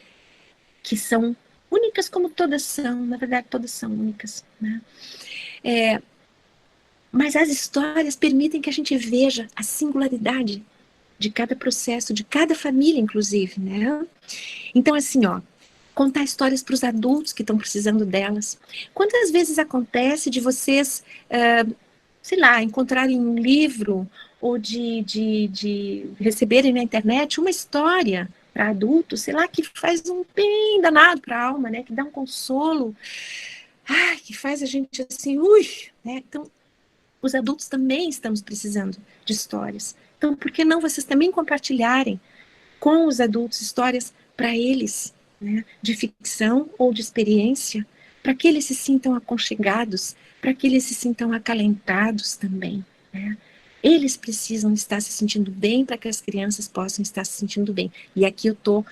que são únicas como todas são, na verdade todas são únicas, né? Mas as histórias permitem que a gente veja a singularidade de cada processo, de cada família, inclusive, né? Então, assim, ó, contar histórias para os adultos que estão precisando delas. Quantas vezes acontece de vocês, sei lá, encontrarem um livro ou de receberem na internet uma história para adultos, sei lá, que faz um bem danado para a alma, né? Que dá um consolo, que faz a gente assim, né? Então, os adultos também estamos precisando de histórias. Então, por que não vocês também compartilharem com os adultos histórias para eles, né, de ficção ou de experiência, para que eles se sintam aconchegados, para que eles se sintam acalentados também, né? Eles precisam estar se sentindo bem para que as crianças possam estar se sentindo bem. E aqui eu estou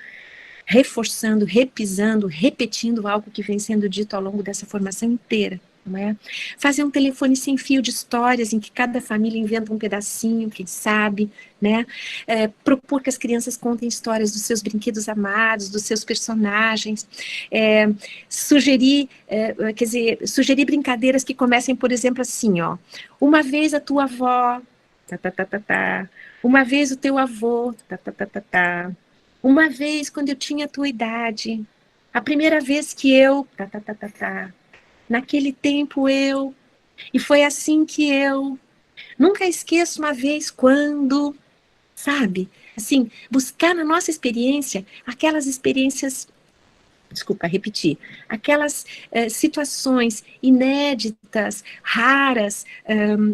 reforçando, repisando, repetindo algo que vem sendo dito ao longo dessa formação inteira. Não é? Fazer um telefone sem fio de histórias em que cada família inventa um pedacinho, quem sabe, né? Propor que as crianças contem histórias dos seus brinquedos amados, dos seus personagens, sugerir brincadeiras que comecem, por exemplo, assim, ó, uma vez a tua avó, tá, tá, tá, tá, tá. Uma vez o teu avô, tá, tá, tá, tá, tá. Uma vez quando eu tinha a tua idade, a primeira vez que eu, tá, tá, tá, tá, tá. Naquele tempo eu, e foi assim que eu, nunca esqueço uma vez quando, sabe? Assim, buscar na nossa experiência aquelas experiências, desculpa, repetir, aquelas situações inéditas, raras,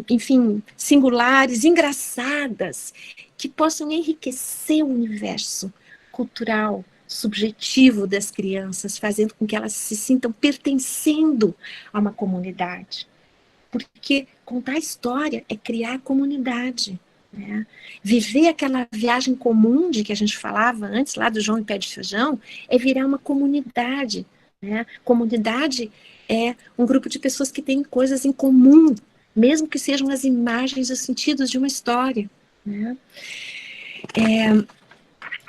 enfim, singulares, engraçadas, que possam enriquecer o universo cultural, subjetivo das crianças, fazendo com que elas se sintam pertencendo a uma comunidade. Porque contar história é criar comunidade, né? Viver aquela viagem comum de que a gente falava antes, lá do João e Pé de Feijão, é virar uma comunidade, né? Comunidade é um grupo de pessoas que têm coisas em comum, mesmo que sejam as imagens, os sentidos de uma história, né?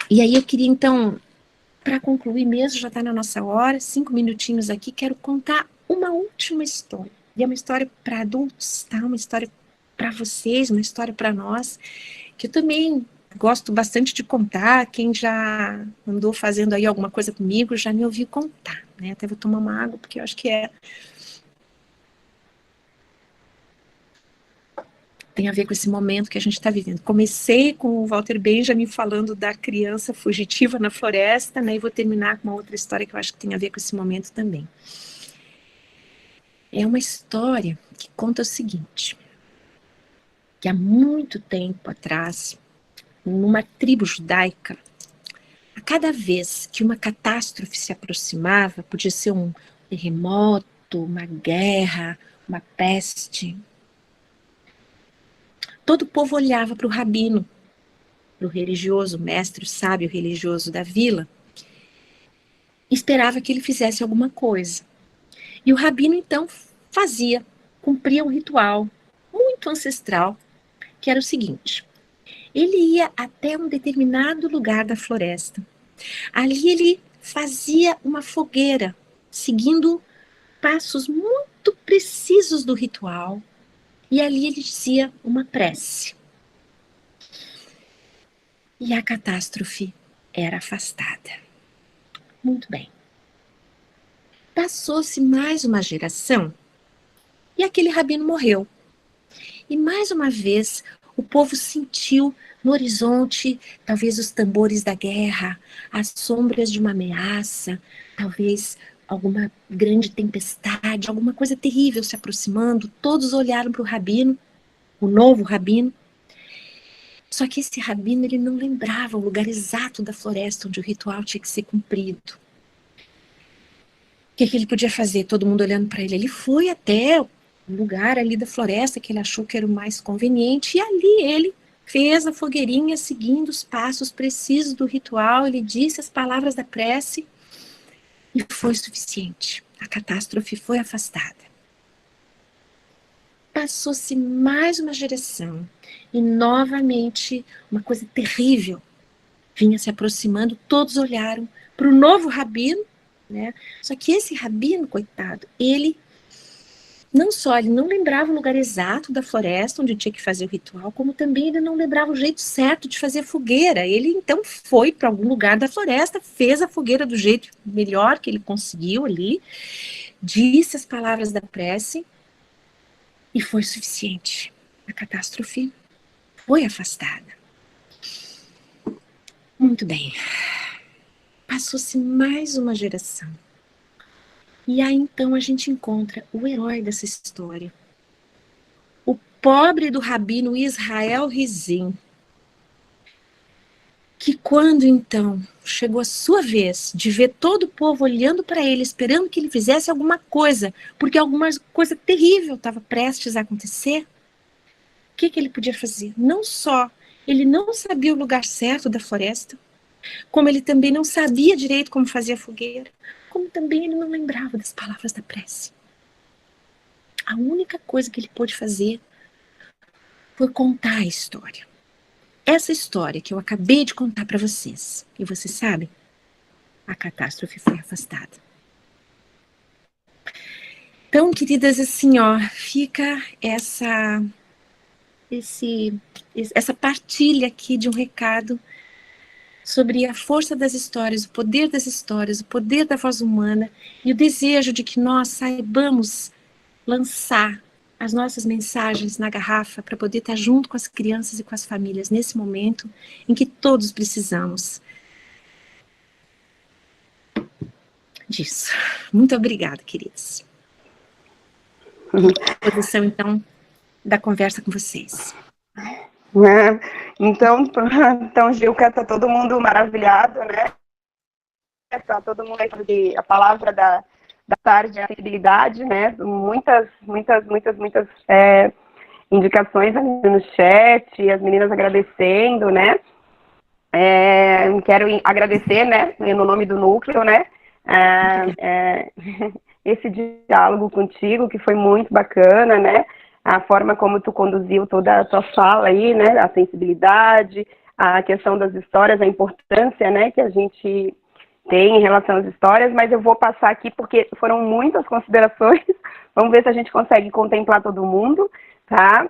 E aí eu queria, então, para concluir mesmo, já está na nossa hora, 5 minutinhos aqui, quero contar uma última história. E é uma história para adultos, tá? Uma história para vocês, uma história para nós, que eu também gosto bastante de contar. Quem já andou fazendo aí alguma coisa comigo já me ouviu contar, né? Até vou tomar uma água, porque eu acho que tem a ver com esse momento que a gente está vivendo. Comecei com o Walter Benjamin falando da criança fugitiva na floresta, né, e vou terminar com uma outra história que eu acho que tem a ver com esse momento também. É uma história que conta o seguinte, que há muito tempo atrás, numa tribo judaica, a cada vez que uma catástrofe se aproximava, podia ser um terremoto, uma guerra, uma peste, todo o povo olhava para o rabino, para o religioso, o mestre, o sábio religioso da vila, e esperava que ele fizesse alguma coisa. E o rabino, então, cumpria um ritual muito ancestral, que era o seguinte: ele ia até um determinado lugar da floresta. Ali ele fazia uma fogueira, seguindo passos muito precisos do ritual, e ali ele dizia uma prece. E a catástrofe era afastada. Muito bem. Passou-se mais uma geração e aquele rabino morreu. E mais uma vez o povo sentiu no horizonte talvez os tambores da guerra, as sombras de uma ameaça, talvez alguma grande tempestade, alguma coisa terrível se aproximando. Todos olharam para o rabino, o novo rabino. Só que esse rabino, ele não lembrava o lugar exato da floresta onde o ritual tinha que ser cumprido. O que ele podia fazer? Todo mundo olhando para ele. Ele foi até o lugar ali da floresta que ele achou que era o mais conveniente, e ali ele fez a fogueirinha seguindo os passos precisos do ritual. Ele disse as palavras da prece e foi suficiente. A catástrofe foi afastada. Passou-se mais uma geração e novamente uma coisa terrível vinha se aproximando. Todos olharam para o novo rabino né? Só que esse rabino, coitado, ele não só ele não lembrava o lugar exato da floresta onde tinha que fazer o ritual, como também ele não lembrava o jeito certo de fazer a fogueira. Ele então foi para algum lugar da floresta, fez a fogueira do jeito melhor que ele conseguiu ali, disse as palavras da prece e foi suficiente. A catástrofe foi afastada. Muito bem. Passou-se mais uma geração. E aí então a gente encontra o herói dessa história. O pobre do rabino Israel Rizin, que quando então chegou a sua vez de ver todo o povo olhando para ele, esperando que ele fizesse alguma coisa, porque alguma coisa terrível estava prestes a acontecer, o que ele podia fazer? Não só ele não sabia o lugar certo da floresta, como ele também não sabia direito como fazer a fogueira, como também ele não lembrava das palavras da prece. A única coisa que ele pôde fazer foi contar a história. Essa história que eu acabei de contar para vocês, e vocês sabem, a catástrofe foi afastada. Então, queridas, assim, ó, fica essa partilha aqui de um recado sobre a força das histórias, o poder da voz humana e o desejo de que nós saibamos lançar as nossas mensagens na garrafa para poder estar junto com as crianças e com as famílias nesse momento em que todos precisamos disso. Muito obrigada, queridos. À disposição, então, da conversa com vocês. Então, Gilca, tá todo mundo maravilhado, né? Tá todo mundo aí, a palavra da tarde, a sensibilidade, né? Muitas indicações ali no chat, as meninas agradecendo, né? Quero agradecer, né, no nome do núcleo, né, esse diálogo contigo, que foi muito bacana, né, a forma como tu conduziu toda a tua fala aí, né, a sensibilidade, a questão das histórias, a importância, né, que a gente tem em relação às histórias, mas eu vou passar aqui porque foram muitas considerações, vamos ver se a gente consegue contemplar todo mundo, tá?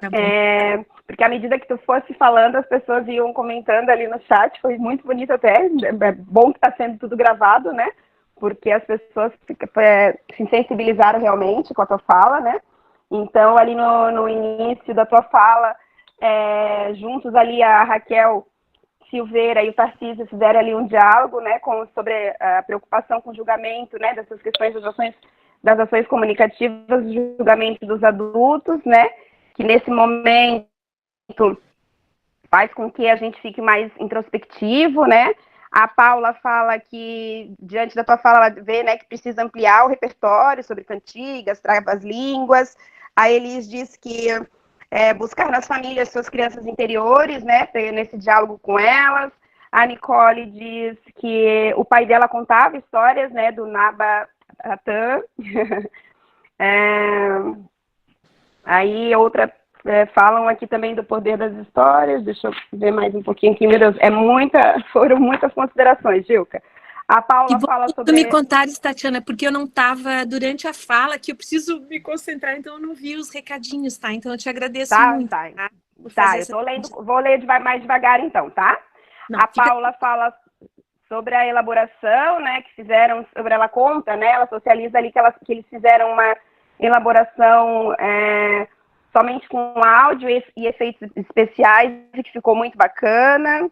Porque à medida que tu fosse falando, as pessoas iam comentando ali no chat, foi muito bonito até, é bom que está sendo tudo gravado, né? Porque as pessoas se sensibilizaram realmente com a tua fala, né? Então, ali no início da tua fala, juntos ali a Raquel Silveira e o Tarcísio fizeram ali um diálogo, né, sobre a preocupação com o julgamento, né, dessas questões das ações comunicativas, do julgamento dos adultos, né, que nesse momento faz com que a gente fique mais introspectivo, né. A Paula fala que, diante da tua fala, ela vê, né, que precisa ampliar o repertório sobre cantigas, travas-línguas. A Elis diz que buscar nas famílias suas crianças interiores, né, nesse diálogo com elas. A Nicole diz que o pai dela contava histórias, né, do Naba Ratan. Aí outra falam aqui também do poder das histórias. Deixa eu ver mais um pouquinho aqui, meu Deus, foram muitas considerações, Gilca. A Paula fala sobre... me contares, Tatiana, porque eu não estava durante a fala, que eu preciso me concentrar, então eu não vi os recadinhos, tá? Então eu te agradeço muito. Tá, eu tô lendo, vou ler mais devagar então, tá? Não, a Paula fala sobre a elaboração, né, que fizeram, ela conta, né, ela socializa ali que eles fizeram uma elaboração somente com áudio e efeitos especiais, e que ficou muito bacana.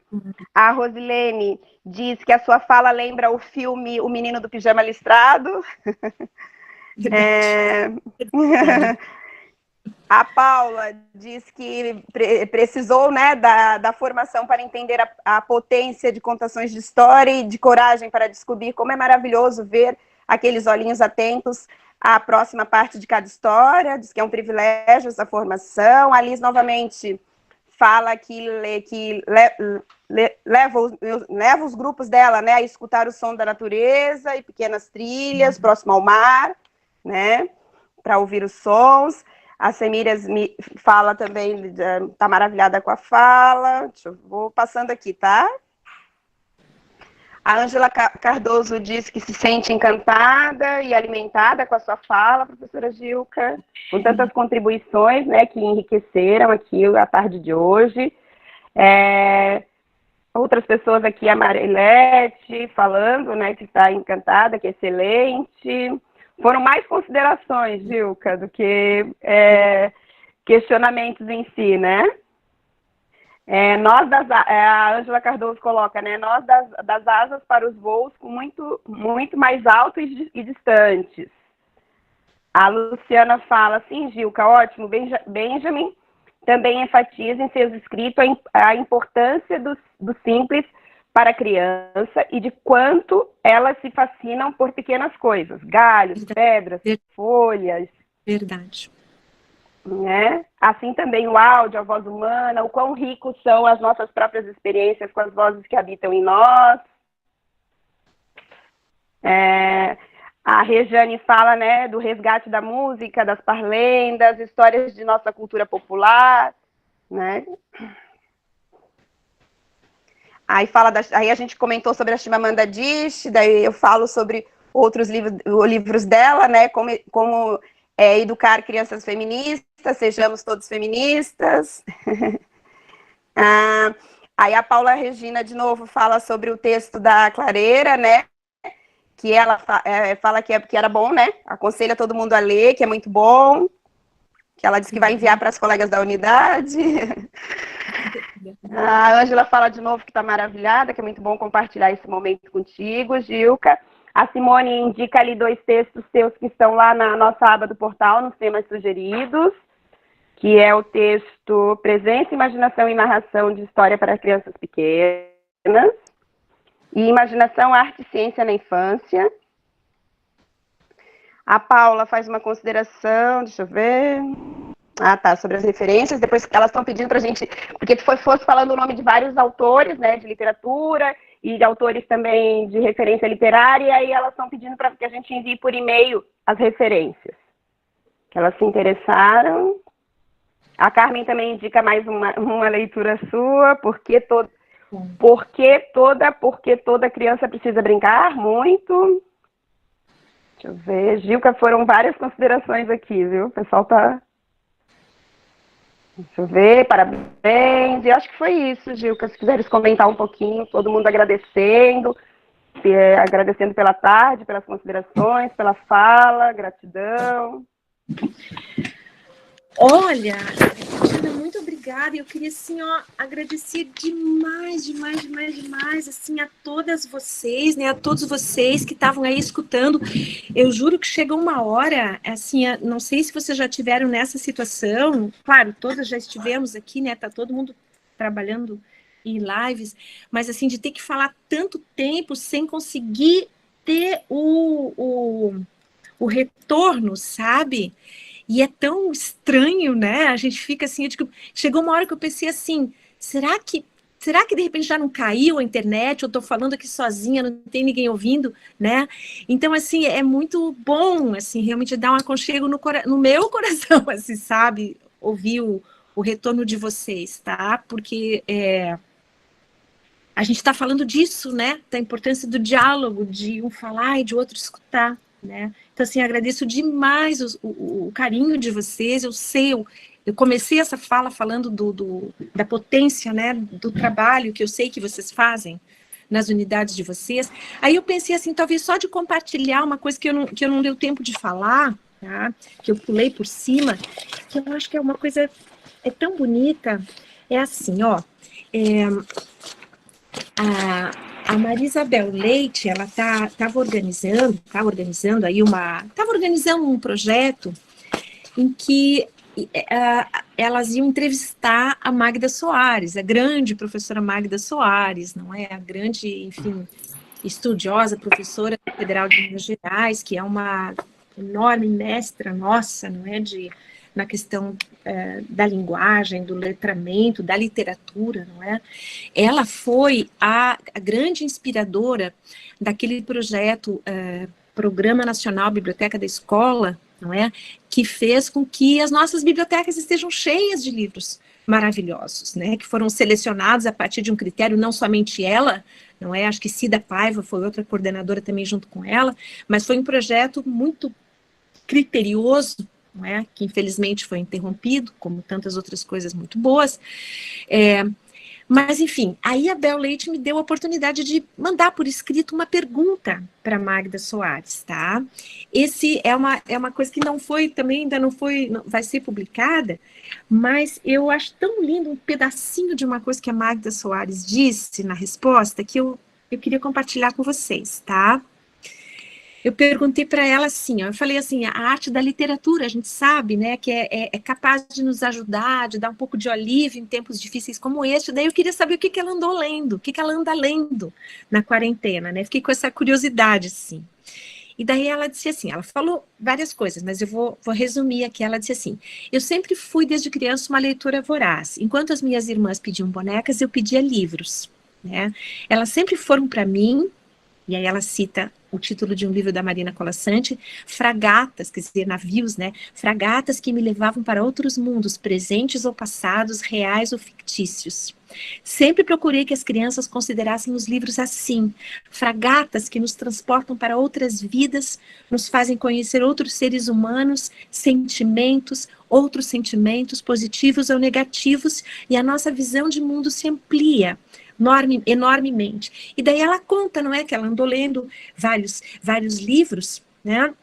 A Rosilene diz que a sua fala lembra o filme O Menino do Pijama Listrado. A Paula diz que precisou, né, da formação para entender a potência de contações de história e de coragem para descobrir como é maravilhoso ver aqueles olhinhos atentos à próxima parte de cada história. Diz que é um privilégio essa formação. A Liz, novamente, fala que leva os grupos dela, né, a escutar o som da natureza e pequenas trilhas próximo ao mar, né, para ouvir os sons. A Semírias me fala também, está maravilhada com a fala. Vou passando aqui, tá? A Ângela Cardoso diz que se sente encantada e alimentada com a sua fala, professora Gilka, com tantas contribuições, né, que enriqueceram aqui a tarde de hoje. Outras pessoas aqui, a Marilete, falando, né, que está encantada, que é excelente. Foram mais considerações, Gilka, do que questionamentos em si, né? A Ângela Cardoso coloca, né? Nós das asas para os voos com muito mais altos e distantes. A Luciana fala, sim, Gilka, ótimo. Benjamin também enfatiza em seus escritos a importância do simples para a criança e de quanto elas se fascinam por pequenas coisas, galhos, pedras, folhas. Verdade. Né? Assim também o áudio, a voz humana, o quão ricos são as nossas próprias experiências com as vozes que habitam em nós. A Rejane fala, né, do resgate da música, das parlendas, histórias de nossa cultura popular, né? Aí a gente comentou sobre a Chimamanda Adichie, daí eu falo sobre outros livros dela, né, como educar crianças feministas, sejamos todos feministas. Aí a Paula Regina, de novo, fala sobre o texto da Clareira, né, que ela fala que era bom, né, aconselha todo mundo a ler, que é muito bom, que ela diz que vai enviar para as colegas da unidade. A Ângela fala de novo que está maravilhada, que é muito bom compartilhar esse momento contigo, Gilka. A Simone indica ali 2 textos seus que estão lá na nossa aba do portal, nos temas sugeridos, que é o texto Presença, Imaginação e Narração de História para Crianças Pequenas e Imaginação, Arte e Ciência na Infância. A Paula faz uma consideração, deixa eu ver... sobre as referências, depois elas estão pedindo para a gente, porque fosse falando o nome de vários autores, né, de literatura, e de autores também de referência literária, e aí elas estão pedindo para que a gente envie por e-mail as referências, que elas se interessaram. A Carmen também indica mais uma leitura sua, porque toda criança precisa brincar muito. Deixa eu ver, Gilka, foram várias considerações aqui, viu? O pessoal tá... Deixa eu ver, parabéns. E acho que foi isso, Gilka. Se quiseres comentar um pouquinho, todo mundo agradecendo pela tarde, pelas considerações, pela fala, gratidão. Olha, Regina, muito obrigada. Eu queria, assim, agradecer demais, assim, a todas vocês, né, a todos vocês que estavam aí escutando. Eu juro que chegou uma hora, assim, não sei se vocês já tiveram nessa situação, claro, todas já estivemos aqui, né, tá todo mundo trabalhando em lives, mas, assim, de ter que falar tanto tempo sem conseguir ter o retorno, sabe? E é tão estranho, né? A gente fica assim, chegou uma hora que eu pensei assim, será que de repente já não caiu a internet? Eu estou falando aqui sozinha, não tem ninguém ouvindo, né? Então, assim, é muito bom, assim, realmente dar um aconchego no meu coração, assim, sabe? Ouvir o retorno de vocês, tá? Porque a gente está falando disso, né? Da importância do diálogo, de um falar e de outro escutar, né? Então, assim, agradeço demais o carinho de vocês. Eu comecei essa fala falando da potência, né, do trabalho que eu sei que vocês fazem nas unidades de vocês. Aí eu pensei assim, talvez só de compartilhar uma coisa que eu não deu tempo de falar, tá? Que eu pulei por cima, que eu acho que é uma coisa tão bonita. É assim, a Maria Isabel Leite, ela estava organizando um projeto em que elas iam entrevistar a Magda Soares, a grande professora Magda Soares, não é? A grande, enfim, estudiosa, professora federal de Minas Gerais, que é uma enorme mestra nossa, não é? Na questão da linguagem, do letramento, da literatura, não é? Ela foi a grande inspiradora daquele projeto, Programa Nacional Biblioteca da Escola, não é? Que fez com que as nossas bibliotecas estejam cheias de livros maravilhosos, né, que foram selecionados a partir de um critério, não somente ela, não é? Acho que Cida Paiva foi outra coordenadora também junto com ela, mas foi um projeto muito criterioso, não é? Que infelizmente foi interrompido, como tantas outras coisas muito boas. Mas, enfim, aí a Bel Leite me deu a oportunidade de mandar por escrito uma pergunta para Magda Soares, tá? Esse é uma coisa que não foi, também ainda não foi, não, vai ser publicada, mas eu acho tão lindo um pedacinho de uma coisa que a Magda Soares disse na resposta, que eu queria compartilhar com vocês, tá? Eu perguntei para ela assim, ó, eu falei assim, a arte da literatura, a gente sabe, né, que é capaz de nos ajudar, de dar um pouco de alívio em tempos difíceis como este, daí eu queria saber o que ela andou lendo, o que ela anda lendo na quarentena, né, fiquei com essa curiosidade, assim. E daí ela disse assim, ela falou várias coisas, mas eu vou resumir aqui, ela disse assim, eu sempre fui desde criança uma leitora voraz, enquanto as minhas irmãs pediam bonecas, eu pedia livros, né, elas sempre foram para mim, e aí ela cita o título de um livro da Marina Colasanti, fragatas, quer dizer, navios, né? Fragatas que me levavam para outros mundos, presentes ou passados, reais ou fictícios. Sempre procurei que as crianças considerassem os livros assim, fragatas que nos transportam para outras vidas, nos fazem conhecer outros seres humanos, outros sentimentos positivos ou negativos, e a nossa visão de mundo se amplia enormemente. E daí ela conta, não é, que ela andou lendo vários livros, né?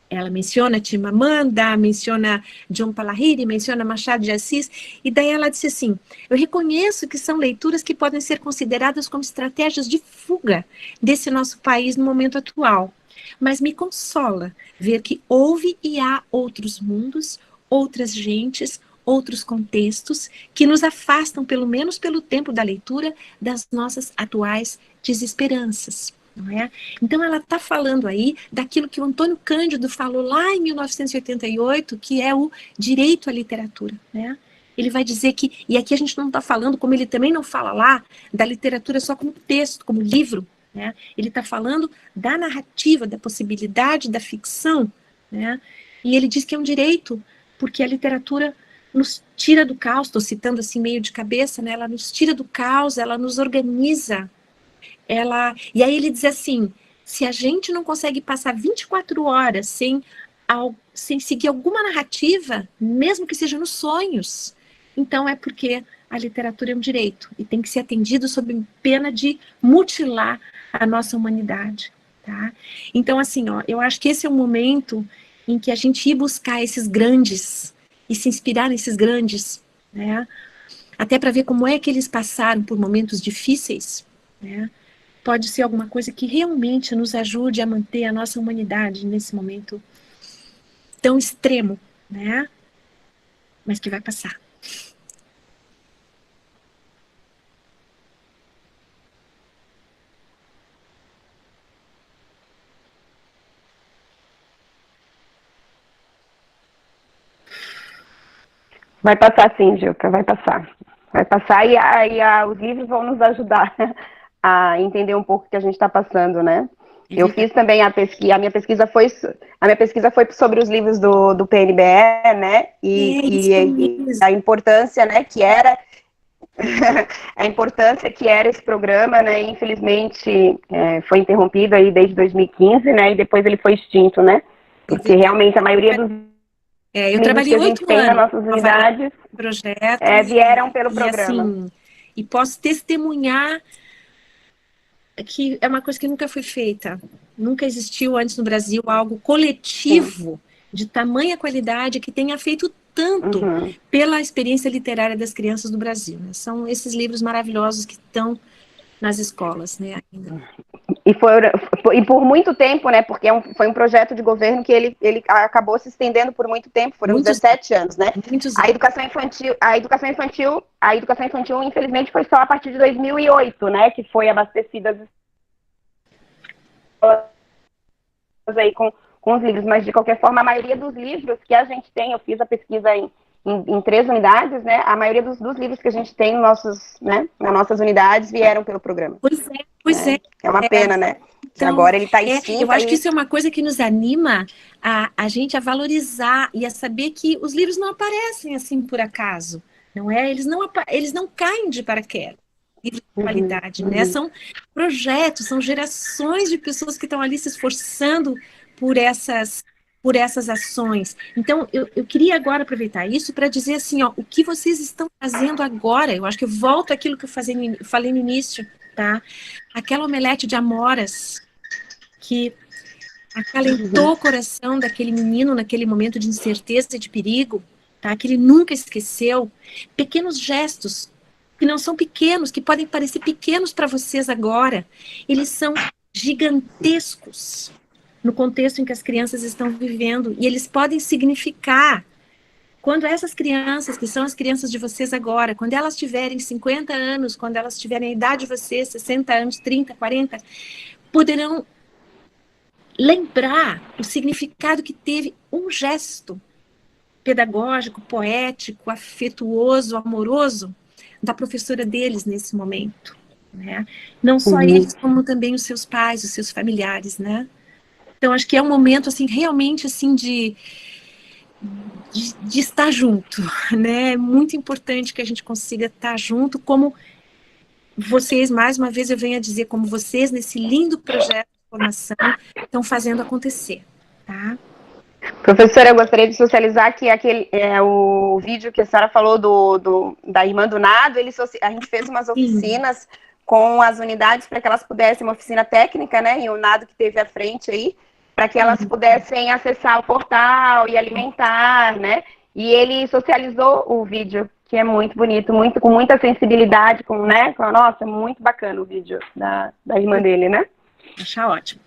Ela menciona Chimamanda, menciona John Palahiri, menciona Machado de Assis, e daí ela disse assim, eu reconheço que são leituras que podem ser consideradas como estratégias de fuga desse nosso país no momento atual, mas me consola ver que houve e há outros mundos, outras gentes, outros contextos que nos afastam, pelo menos pelo tempo da leitura, das nossas atuais desesperanças. Não é? Então ela está falando aí daquilo que o Antônio Cândido falou lá em 1988, que é o direito à literatura. Né? Ele vai dizer que, e aqui a gente não está falando, como ele também não fala lá, da literatura só como texto, como livro. Né? Ele está falando da narrativa, da possibilidade da ficção. Né? E ele diz que é um direito, porque a literatura nos tira do caos, estou citando assim meio de cabeça, né? Ela nos tira do caos, ela nos organiza, e aí ele diz assim, se a gente não consegue passar 24 horas sem seguir alguma narrativa, mesmo que seja nos sonhos, então é porque a literatura é um direito, e tem que ser atendido sob pena de mutilar a nossa humanidade, tá? Então assim, ó, eu acho que esse é o momento em que a gente ir buscar esses grandes, e se inspirar nesses grandes, né? Até para ver como é que eles passaram por momentos difíceis, né? Pode ser alguma coisa que realmente nos ajude a manter a nossa humanidade nesse momento tão extremo, né? Mas que vai passar. Vai passar sim, Gilka, vai passar. Vai passar os livros vão nos ajudar a entender um pouco o que a gente está passando, né? Eu fiz também a minha pesquisa foi sobre os livros do PNBE, né? E a importância, né, que era a importância que era esse programa, né? Infelizmente foi interrompido aí desde 2015, né? E depois ele foi extinto, né? Porque realmente a maioria dos eu trabalhei 8 anos nas nossas unidades projetos vieram pelo programa. Assim, e posso testemunhar que é uma coisa que nunca foi feita. Nunca existiu antes no Brasil algo coletivo de tamanha qualidade que tenha feito tanto pela experiência literária das crianças do Brasil. Né? São esses livros maravilhosos que estão nas escolas, né, ainda. E por muito tempo, né, porque foi um projeto de governo que ele acabou se estendendo por muito tempo, foram 17 anos, né? A educação infantil, infelizmente, foi só a partir de 2008, né, que foi abastecida as escolas aí com os livros, mas de qualquer forma, a maioria dos livros que a gente tem, eu fiz a pesquisa em 3 unidades, né, a maioria dos livros que a gente tem nas nossas unidades vieram pelo programa. Pois é. É uma pena, né? Então, agora ele está extinto. Eu acho que isso é uma coisa que nos anima a gente a valorizar e a saber que os livros não aparecem assim por acaso, não é? Eles não caem de paraquedas. Livros de qualidade, né? São projetos, são gerações de pessoas que estão ali se esforçando por essas ações. Então, eu queria agora aproveitar isso para dizer assim, ó, o que vocês estão fazendo agora, eu acho que eu volto àquilo que eu falei no início, tá? Aquela omelete de amoras que acalentou o coração daquele menino naquele momento de incerteza e de perigo, tá? Que ele nunca esqueceu. Pequenos gestos que não são pequenos, que podem parecer pequenos para vocês agora, eles são gigantescos no contexto em que as crianças estão vivendo, e eles podem significar, quando essas crianças, que são as crianças de vocês agora, quando elas tiverem 50 anos, quando elas tiverem a idade de vocês, 60 anos, 30, 40, poderão lembrar o significado que teve um gesto pedagógico, poético, afetuoso, amoroso da professora deles nesse momento, né? Não só eles, como também os seus pais, os seus familiares, né? Então, acho que é um momento, assim, realmente, assim, de estar junto, né? É muito importante que a gente consiga estar junto, como vocês, mais uma vez eu venho a dizer, como vocês, nesse lindo projeto de formação, estão fazendo acontecer, tá? Professora, eu gostaria de socializar que o vídeo que a senhora falou da Irmã do Nado, a gente fez umas oficinas com as unidades para que elas pudessem, uma oficina técnica, né, e o Nado que teve à frente aí, para que elas pudessem acessar o portal e alimentar, né, e ele socializou o vídeo, que é muito bonito, com muita sensibilidade, nossa, muito bacana o vídeo da irmã dele, né? Achar ótimo.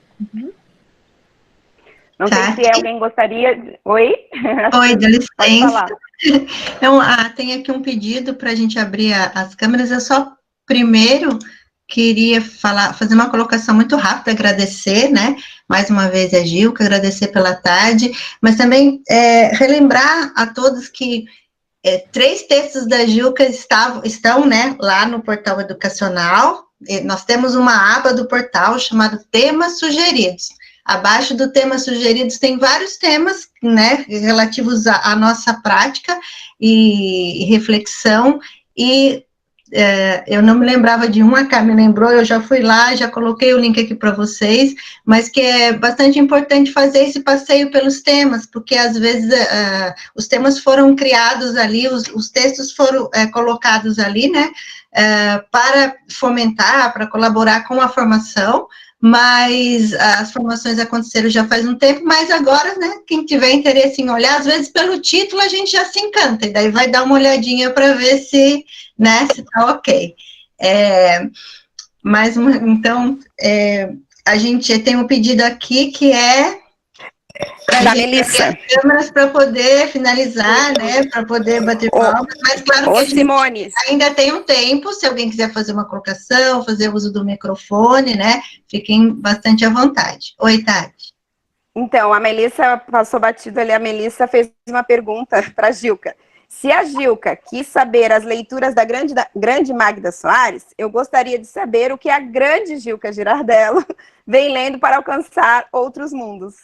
Não sei se alguém gostaria... Oi? Oi, dá licença. Pode falar. Então, tem aqui um pedido para a gente abrir as câmeras. Eu só primeiro queria fazer uma colocação muito rápida, agradecer, né? Mais uma vez a Gilca, agradecer pela tarde, mas também relembrar a todos que 3 textos da Gilca estão, né, lá no portal educacional. Nós temos uma aba do portal chamada Temas Sugeridos. Abaixo do tema sugeridos tem vários temas, né, relativos à nossa prática e reflexão, e eu não me lembrava de um, a Cá me lembrou, eu já fui lá, já coloquei o link aqui para vocês, mas que é bastante importante fazer esse passeio pelos temas, porque às vezes os temas foram criados ali, os textos foram colocados ali, né, para fomentar, para colaborar com a formação, mas as formações aconteceram já faz um tempo, mas agora, né, quem tiver interesse em olhar, às vezes pelo título a gente já se encanta, e daí vai dar uma olhadinha para ver se, né, se tá ok. Então, a gente tem um pedido aqui que é da Melissa. Câmeras para poder finalizar, né, para poder bater palmas, mas claro que a gente Simone, ainda tem um tempo, se alguém quiser fazer uma colocação, fazer uso do microfone, né, fiquem bastante à vontade. Oi, Tati. Então, a Melissa passou batido ali, a Melissa fez uma pergunta para a Gilca. Se a Gilca quis saber as leituras da grande Magda Soares, eu gostaria de saber o que a grande Gilca Girardello vem lendo para alcançar outros mundos.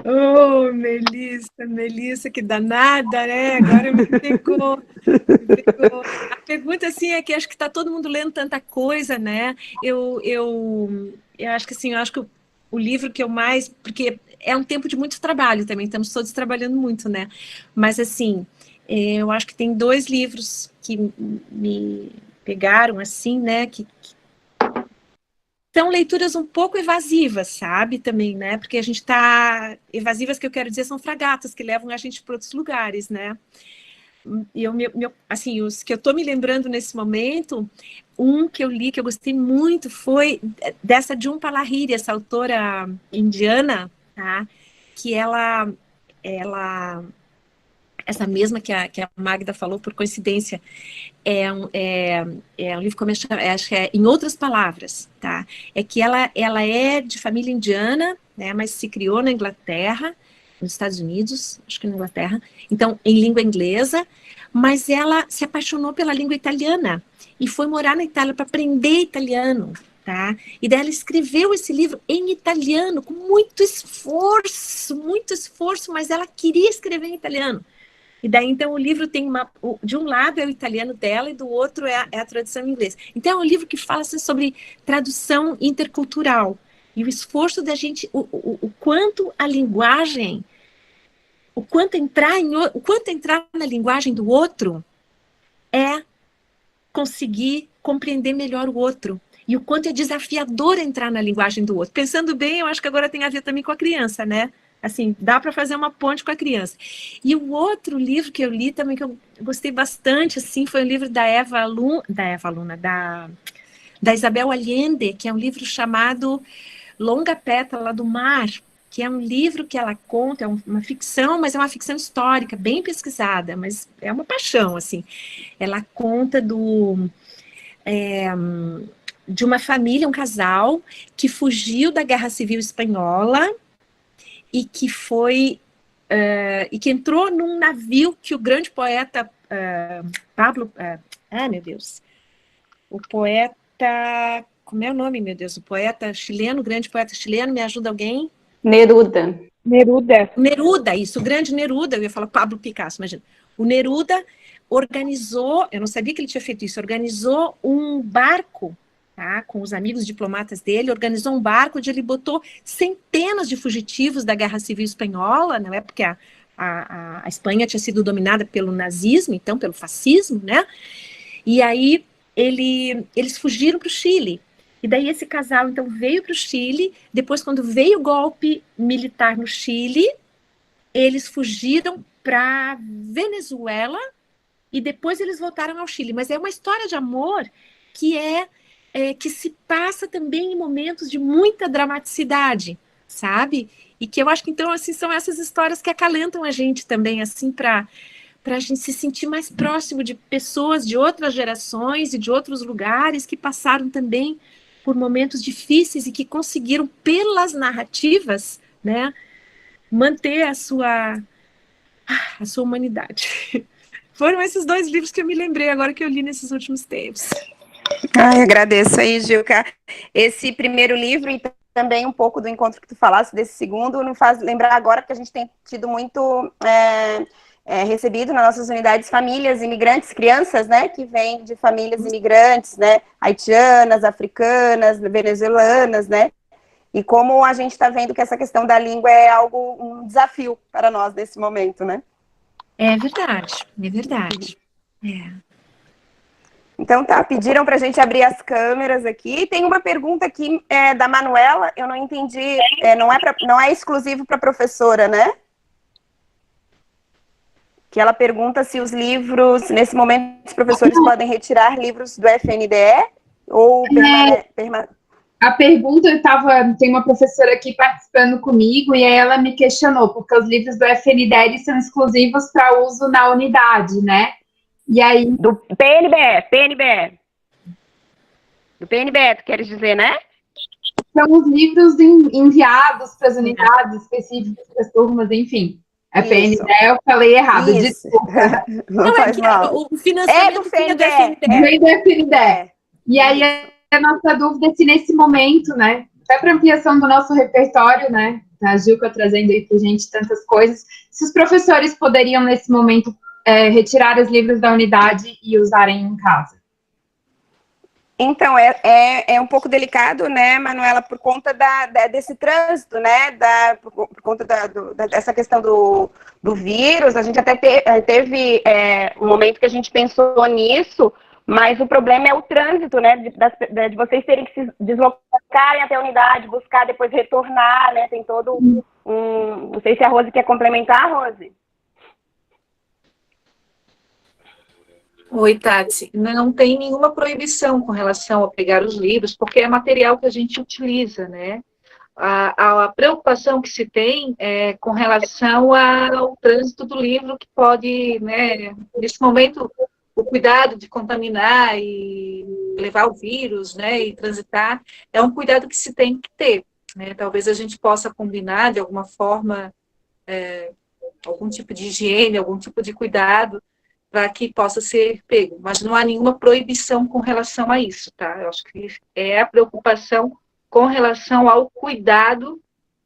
Oh, Melissa, que danada, né? Agora me pegou. A pergunta, assim, é que acho que está todo mundo lendo tanta coisa, né? Eu acho que, assim, o livro que eu mais... Porque é um tempo de muito trabalho também, estamos todos trabalhando muito, né? Mas, assim, eu acho que tem 2 livros que me pegaram, assim, né? Que são leituras um pouco evasivas, sabe, também, né, porque a gente está... Evasivas, que eu quero dizer, são fragatas, que levam a gente para outros lugares, né. E assim, os que eu estou me lembrando nesse momento, um que eu li, que eu gostei muito, foi dessa Jhumpa Lahiri, essa autora indiana, tá, que ela essa mesma que a Magda falou, por coincidência, é um livro, como eu chamo, acho que Em Outras Palavras, tá? É que ela é de família indiana, né, mas se criou na Inglaterra, nos Estados Unidos, acho que na Inglaterra, então, em língua inglesa, mas ela se apaixonou pela língua italiana e foi morar na Itália para aprender italiano, tá? E daí ela escreveu esse livro em italiano, com muito esforço, mas ela queria escrever em italiano. E daí, então, o livro tem de um lado é o italiano dela e do outro é a tradução em inglês. Então, é um livro que fala assim, sobre tradução intercultural e o esforço da gente, o quanto a linguagem, o quanto entrar na linguagem do outro é conseguir compreender melhor o outro. E o quanto é desafiador entrar na linguagem do outro. Pensando bem, eu acho que agora tem a ver também com a criança, né? Assim, dá para fazer uma ponte com a criança. E o outro livro que eu li também, que eu gostei bastante, assim, foi o livro da da Isabel Allende, que é um livro chamado Longa Pétala do Mar, que é um livro que ela conta, é uma ficção, mas é uma ficção histórica, bem pesquisada, mas é uma paixão, assim. Ela conta de uma família, um casal, que fugiu da Guerra Civil Espanhola e que e que entrou num navio que o grande poeta Pablo, meu Deus, o poeta, como é o nome, meu Deus, o poeta chileno, o grande poeta chileno, me ajuda alguém? Neruda. Neruda, isso, o grande Neruda, eu ia falar Pablo Picasso, imagina. O Neruda organizou, eu não sabia que ele tinha feito isso, organizou um barco, tá, com os amigos diplomatas dele, organizou um barco onde ele botou centenas de fugitivos da Guerra Civil Espanhola, não é porque a Espanha tinha sido dominada pelo nazismo, então pelo fascismo, né? E aí eles fugiram para o Chile. E daí esse casal, então, veio para o Chile. Depois, quando veio o golpe militar no Chile, eles fugiram para Venezuela e depois eles voltaram ao Chile. Mas é uma história de amor que se passa também em momentos de muita dramaticidade, sabe? E que eu acho que, então, assim, são essas histórias que acalentam a gente também, assim, para a gente se sentir mais próximo de pessoas de outras gerações e de outros lugares que passaram também por momentos difíceis e que conseguiram, pelas narrativas, né, manter a sua humanidade. Foram esses dois livros que eu me lembrei agora que eu li nesses últimos tempos. Ai, agradeço aí, Gilca. Esse primeiro livro e também um pouco do encontro que tu falaste desse segundo, nos faz lembrar agora que a gente tem tido muito recebido nas nossas unidades famílias imigrantes, crianças, né, que vêm de famílias imigrantes, né, haitianas, africanas, venezuelanas, né, e como a gente está vendo que essa questão da língua é um desafio para nós nesse momento, né. É verdade, é verdade. Então tá, pediram para a gente abrir as câmeras aqui. Tem uma pergunta aqui da Manuela, eu não entendi, não é exclusivo para a professora, né? Que ela pergunta se os livros, nesse momento, os professores podem retirar livros do FNDE ou A pergunta, tem uma professora aqui participando comigo e aí ela me questionou, porque os livros do FNDE são exclusivos para uso na unidade, né? E aí... Do PNBE. Do PNBE, tu queres dizer, né? São os livros enviados para as unidades específicas, para as turmas, enfim. A PNDE eu falei errado, Isso. desculpa. Não faz mal. O financiamento do FNDE. Vem do FNDE. E aí a nossa dúvida é se nesse momento, né, até para ampliação do nosso repertório, né, a Gilca trazendo aí para a gente tantas coisas, se os professores poderiam nesse momento retirar os livros da unidade e usarem em casa. Então, é um pouco delicado, né, Manuela, por conta desse trânsito, né, por conta dessa questão do vírus. A gente até teve um momento que a gente pensou nisso, mas o problema é o trânsito, né, de vocês terem que se deslocarem até a unidade, buscar, depois retornar, né, tem todo não sei se a Rose quer complementar, Rose? Oi, Tati. Não tem nenhuma proibição com relação a pegar os livros, porque é material que a gente utiliza, né? A preocupação que se tem é com relação ao trânsito do livro, que pode, né, nesse momento, o cuidado de contaminar e levar o vírus, né, e transitar, é um cuidado que se tem que ter, né? Talvez a gente possa combinar, de alguma forma, algum tipo de higiene, algum tipo de cuidado, para que possa ser pego, mas não há nenhuma proibição com relação a isso, tá? Eu acho que é a preocupação com relação ao cuidado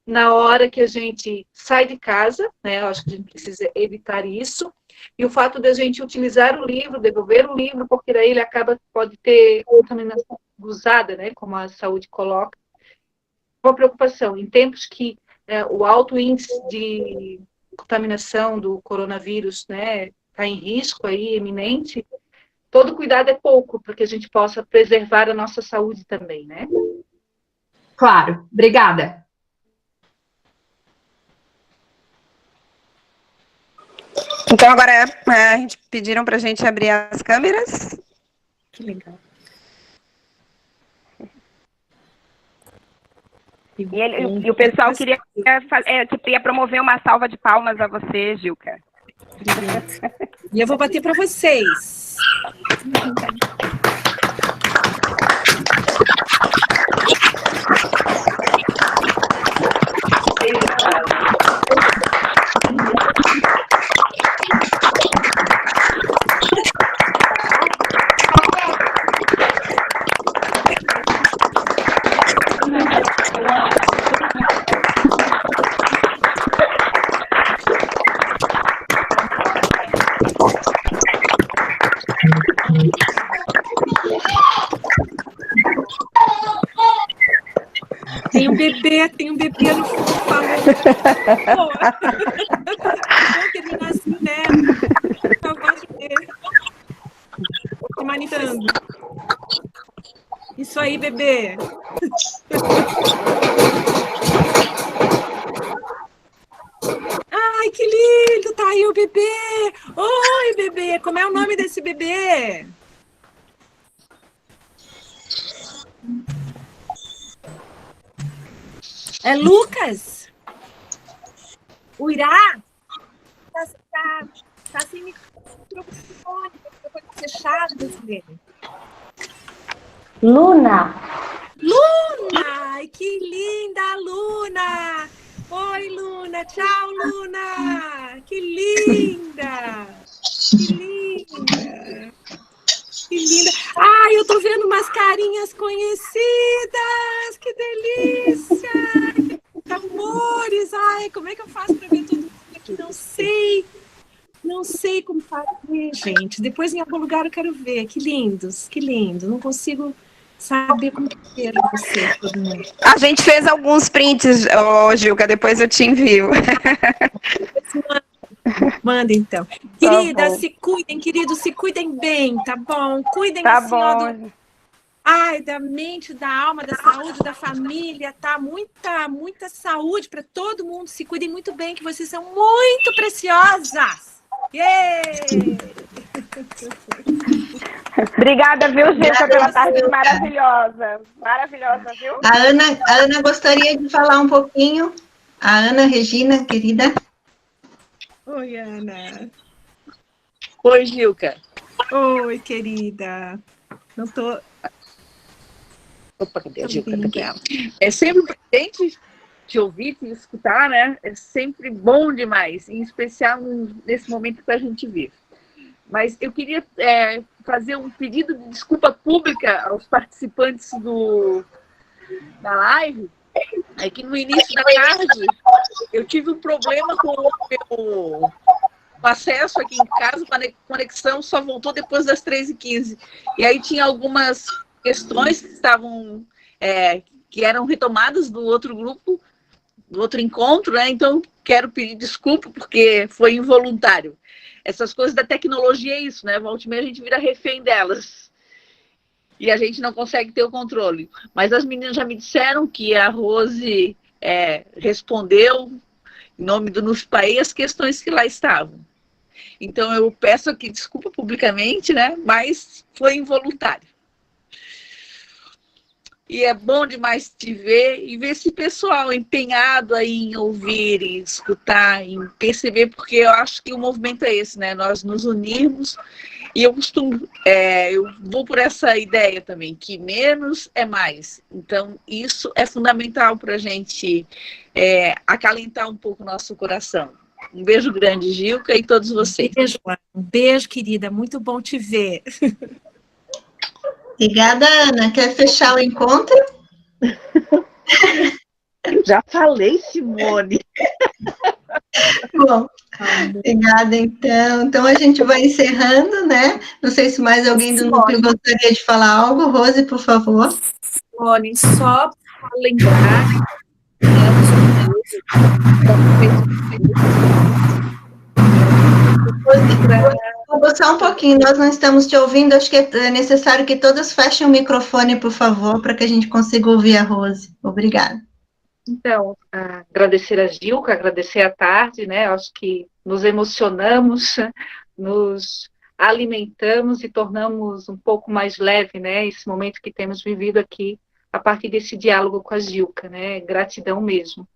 na hora que a gente sai de casa, né? Eu acho que a gente precisa evitar isso. E o fato de a gente utilizar o livro, devolver o livro, porque daí ele pode ter contaminação cruzada, né? Como a saúde coloca. Uma preocupação, em tempos que o alto índice de contaminação do coronavírus, né, está em risco aí, iminente, todo cuidado é pouco, para que a gente possa preservar a nossa saúde também, né? Claro, obrigada. Então, agora a gente pediram para a gente abrir as câmeras. Que legal. E o pessoal queria promover uma salva de palmas a você, Gilca. E eu vou bater para vocês. Tem um bebê no fundo falando. Que ele nasceu, né? Acabou de ver. Se manifestando. Isso aí, bebê. Ai, que lindo! Tá aí o bebê! Oi, bebê! Como é o nome desse bebê? É Lucas? O Irá? Tá sem microfone, fechado dele. Luna! Luna! Ai, que linda, Luna! Oi, Luna! Tchau, Luna! Que linda! Que linda! Que linda! Ai, eu tô vendo umas carinhas conhecidas! Que delícia! Que amores! Ai, como é que eu faço para ver todo mundo aqui? Não sei! Não sei como fazer, gente. Depois em algum lugar eu quero ver. Que lindos, que lindo. Não consigo saber como que é você, todo mundo. A gente fez alguns prints, Gilca, depois eu te envio. Manda então. Queridas, se cuidem, queridos, se cuidem bem, tá bom? Cuidem assim, ó, ai, da mente, da alma, da saúde, da família, tá? Muita saúde para todo mundo. Se cuidem muito bem, que vocês são muito preciosas. Yeah! Obrigada, viu, Gilca, pela tarde maravilhosa. Maravilhosa, viu? A Ana gostaria de falar um pouquinho. A Ana Regina, querida. Oi, Ana. Oi, Gilca. Oi, querida. Não tô... Opa, cadê a Gilca? Tá aqui. É sempre importante te ouvir, te escutar, né? É sempre bom demais, em especial nesse momento que a gente vive. Mas eu queria fazer um pedido de desculpa pública aos participantes da live. É que no início da tarde eu tive um problema com o meu acesso aqui em casa, a conexão só voltou depois das 3h15. E aí tinha algumas questões que estavam, que eram retomadas do outro grupo, do outro encontro, né? Então quero pedir desculpa porque foi involuntário. Essas coisas da tecnologia é isso, né? Volta e meia a gente vira refém delas. E a gente não consegue ter o controle. Mas as meninas já me disseram que a Rose respondeu, em nome do NUFPAE, as questões que lá estavam. Então eu peço aqui desculpa publicamente, né? Mas foi involuntário. E é bom demais te ver e ver esse pessoal empenhado aí em ouvir, em escutar, em perceber, porque eu acho que o movimento é esse, né? Nós nos unirmos e eu vou por essa ideia também, que menos é mais. Então, isso é fundamental para a gente acalentar um pouco o nosso coração. Um beijo grande, Gilca, e todos vocês. Um beijo, querida. Muito bom te ver. Obrigada, Ana. Quer fechar o encontro? Eu já falei, Simone. Bom, obrigada, então. Então, a gente vai encerrando, né? Não sei se mais alguém do núcleo gostaria de falar algo. Rose, por favor. Simone, só para lembrar, Vou só um pouquinho, nós não estamos te ouvindo, acho que é necessário que todos fechem o microfone, por favor, para que a gente consiga ouvir a Rose. Obrigada. Então, agradecer a Gilca, agradecer a tarde, né? Acho que nos emocionamos, nos alimentamos e tornamos um pouco mais leve, né? Esse momento que temos vivido aqui a partir desse diálogo com a Gilca, né? Gratidão mesmo.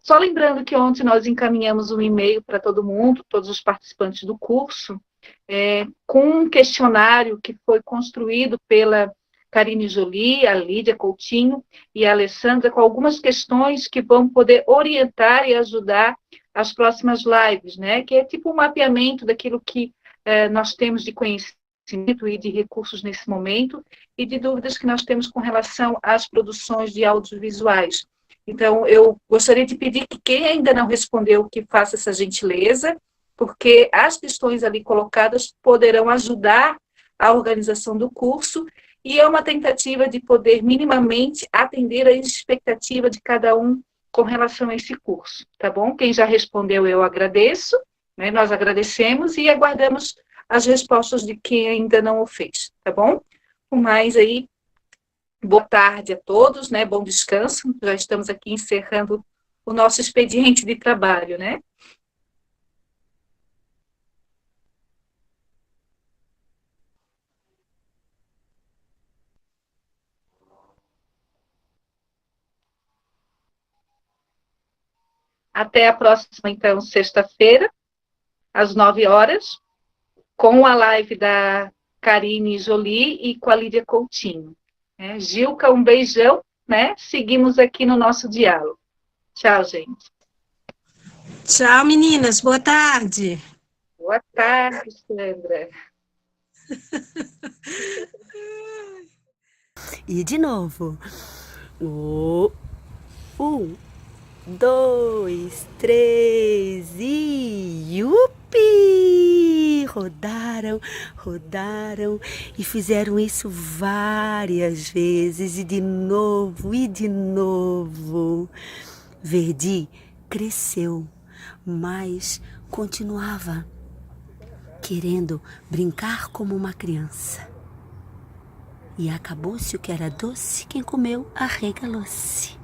Só lembrando que ontem nós encaminhamos um e-mail para todo mundo, todos os participantes do curso, com um questionário que foi construído pela Karine Jolie, a Lídia Coutinho e a Alessandra, com algumas questões que vão poder orientar e ajudar as próximas lives, né? Que é tipo um mapeamento daquilo que nós temos de conhecimento e de recursos nesse momento e de dúvidas que nós temos com relação às produções de audiovisuais. Então, eu gostaria de pedir que quem ainda não respondeu, que faça essa gentileza, porque as questões ali colocadas poderão ajudar a organização do curso e é uma tentativa de poder minimamente atender a expectativa de cada um com relação a esse curso, tá bom? Quem já respondeu, eu agradeço, né? Nós agradecemos e aguardamos as respostas de quem ainda não o fez, tá bom? Com mais aí, boa tarde a todos, né? Bom descanso. Já estamos aqui encerrando o nosso expediente de trabalho, né? Até a próxima, então, sexta-feira, às 9 horas, com a live da Karine Jolie e com a Lídia Coutinho. Gilca, um beijão, né? Seguimos aqui no nosso diálogo. Tchau, gente. Tchau, meninas. Boa tarde. Boa tarde, Sandra. E de novo. 1, 2, 3 e yupi! Rodaram, rodaram e fizeram isso várias vezes e de novo e de novo. Verdi cresceu, mas continuava querendo brincar como uma criança. E acabou-se o que era doce, quem comeu arregalou-se.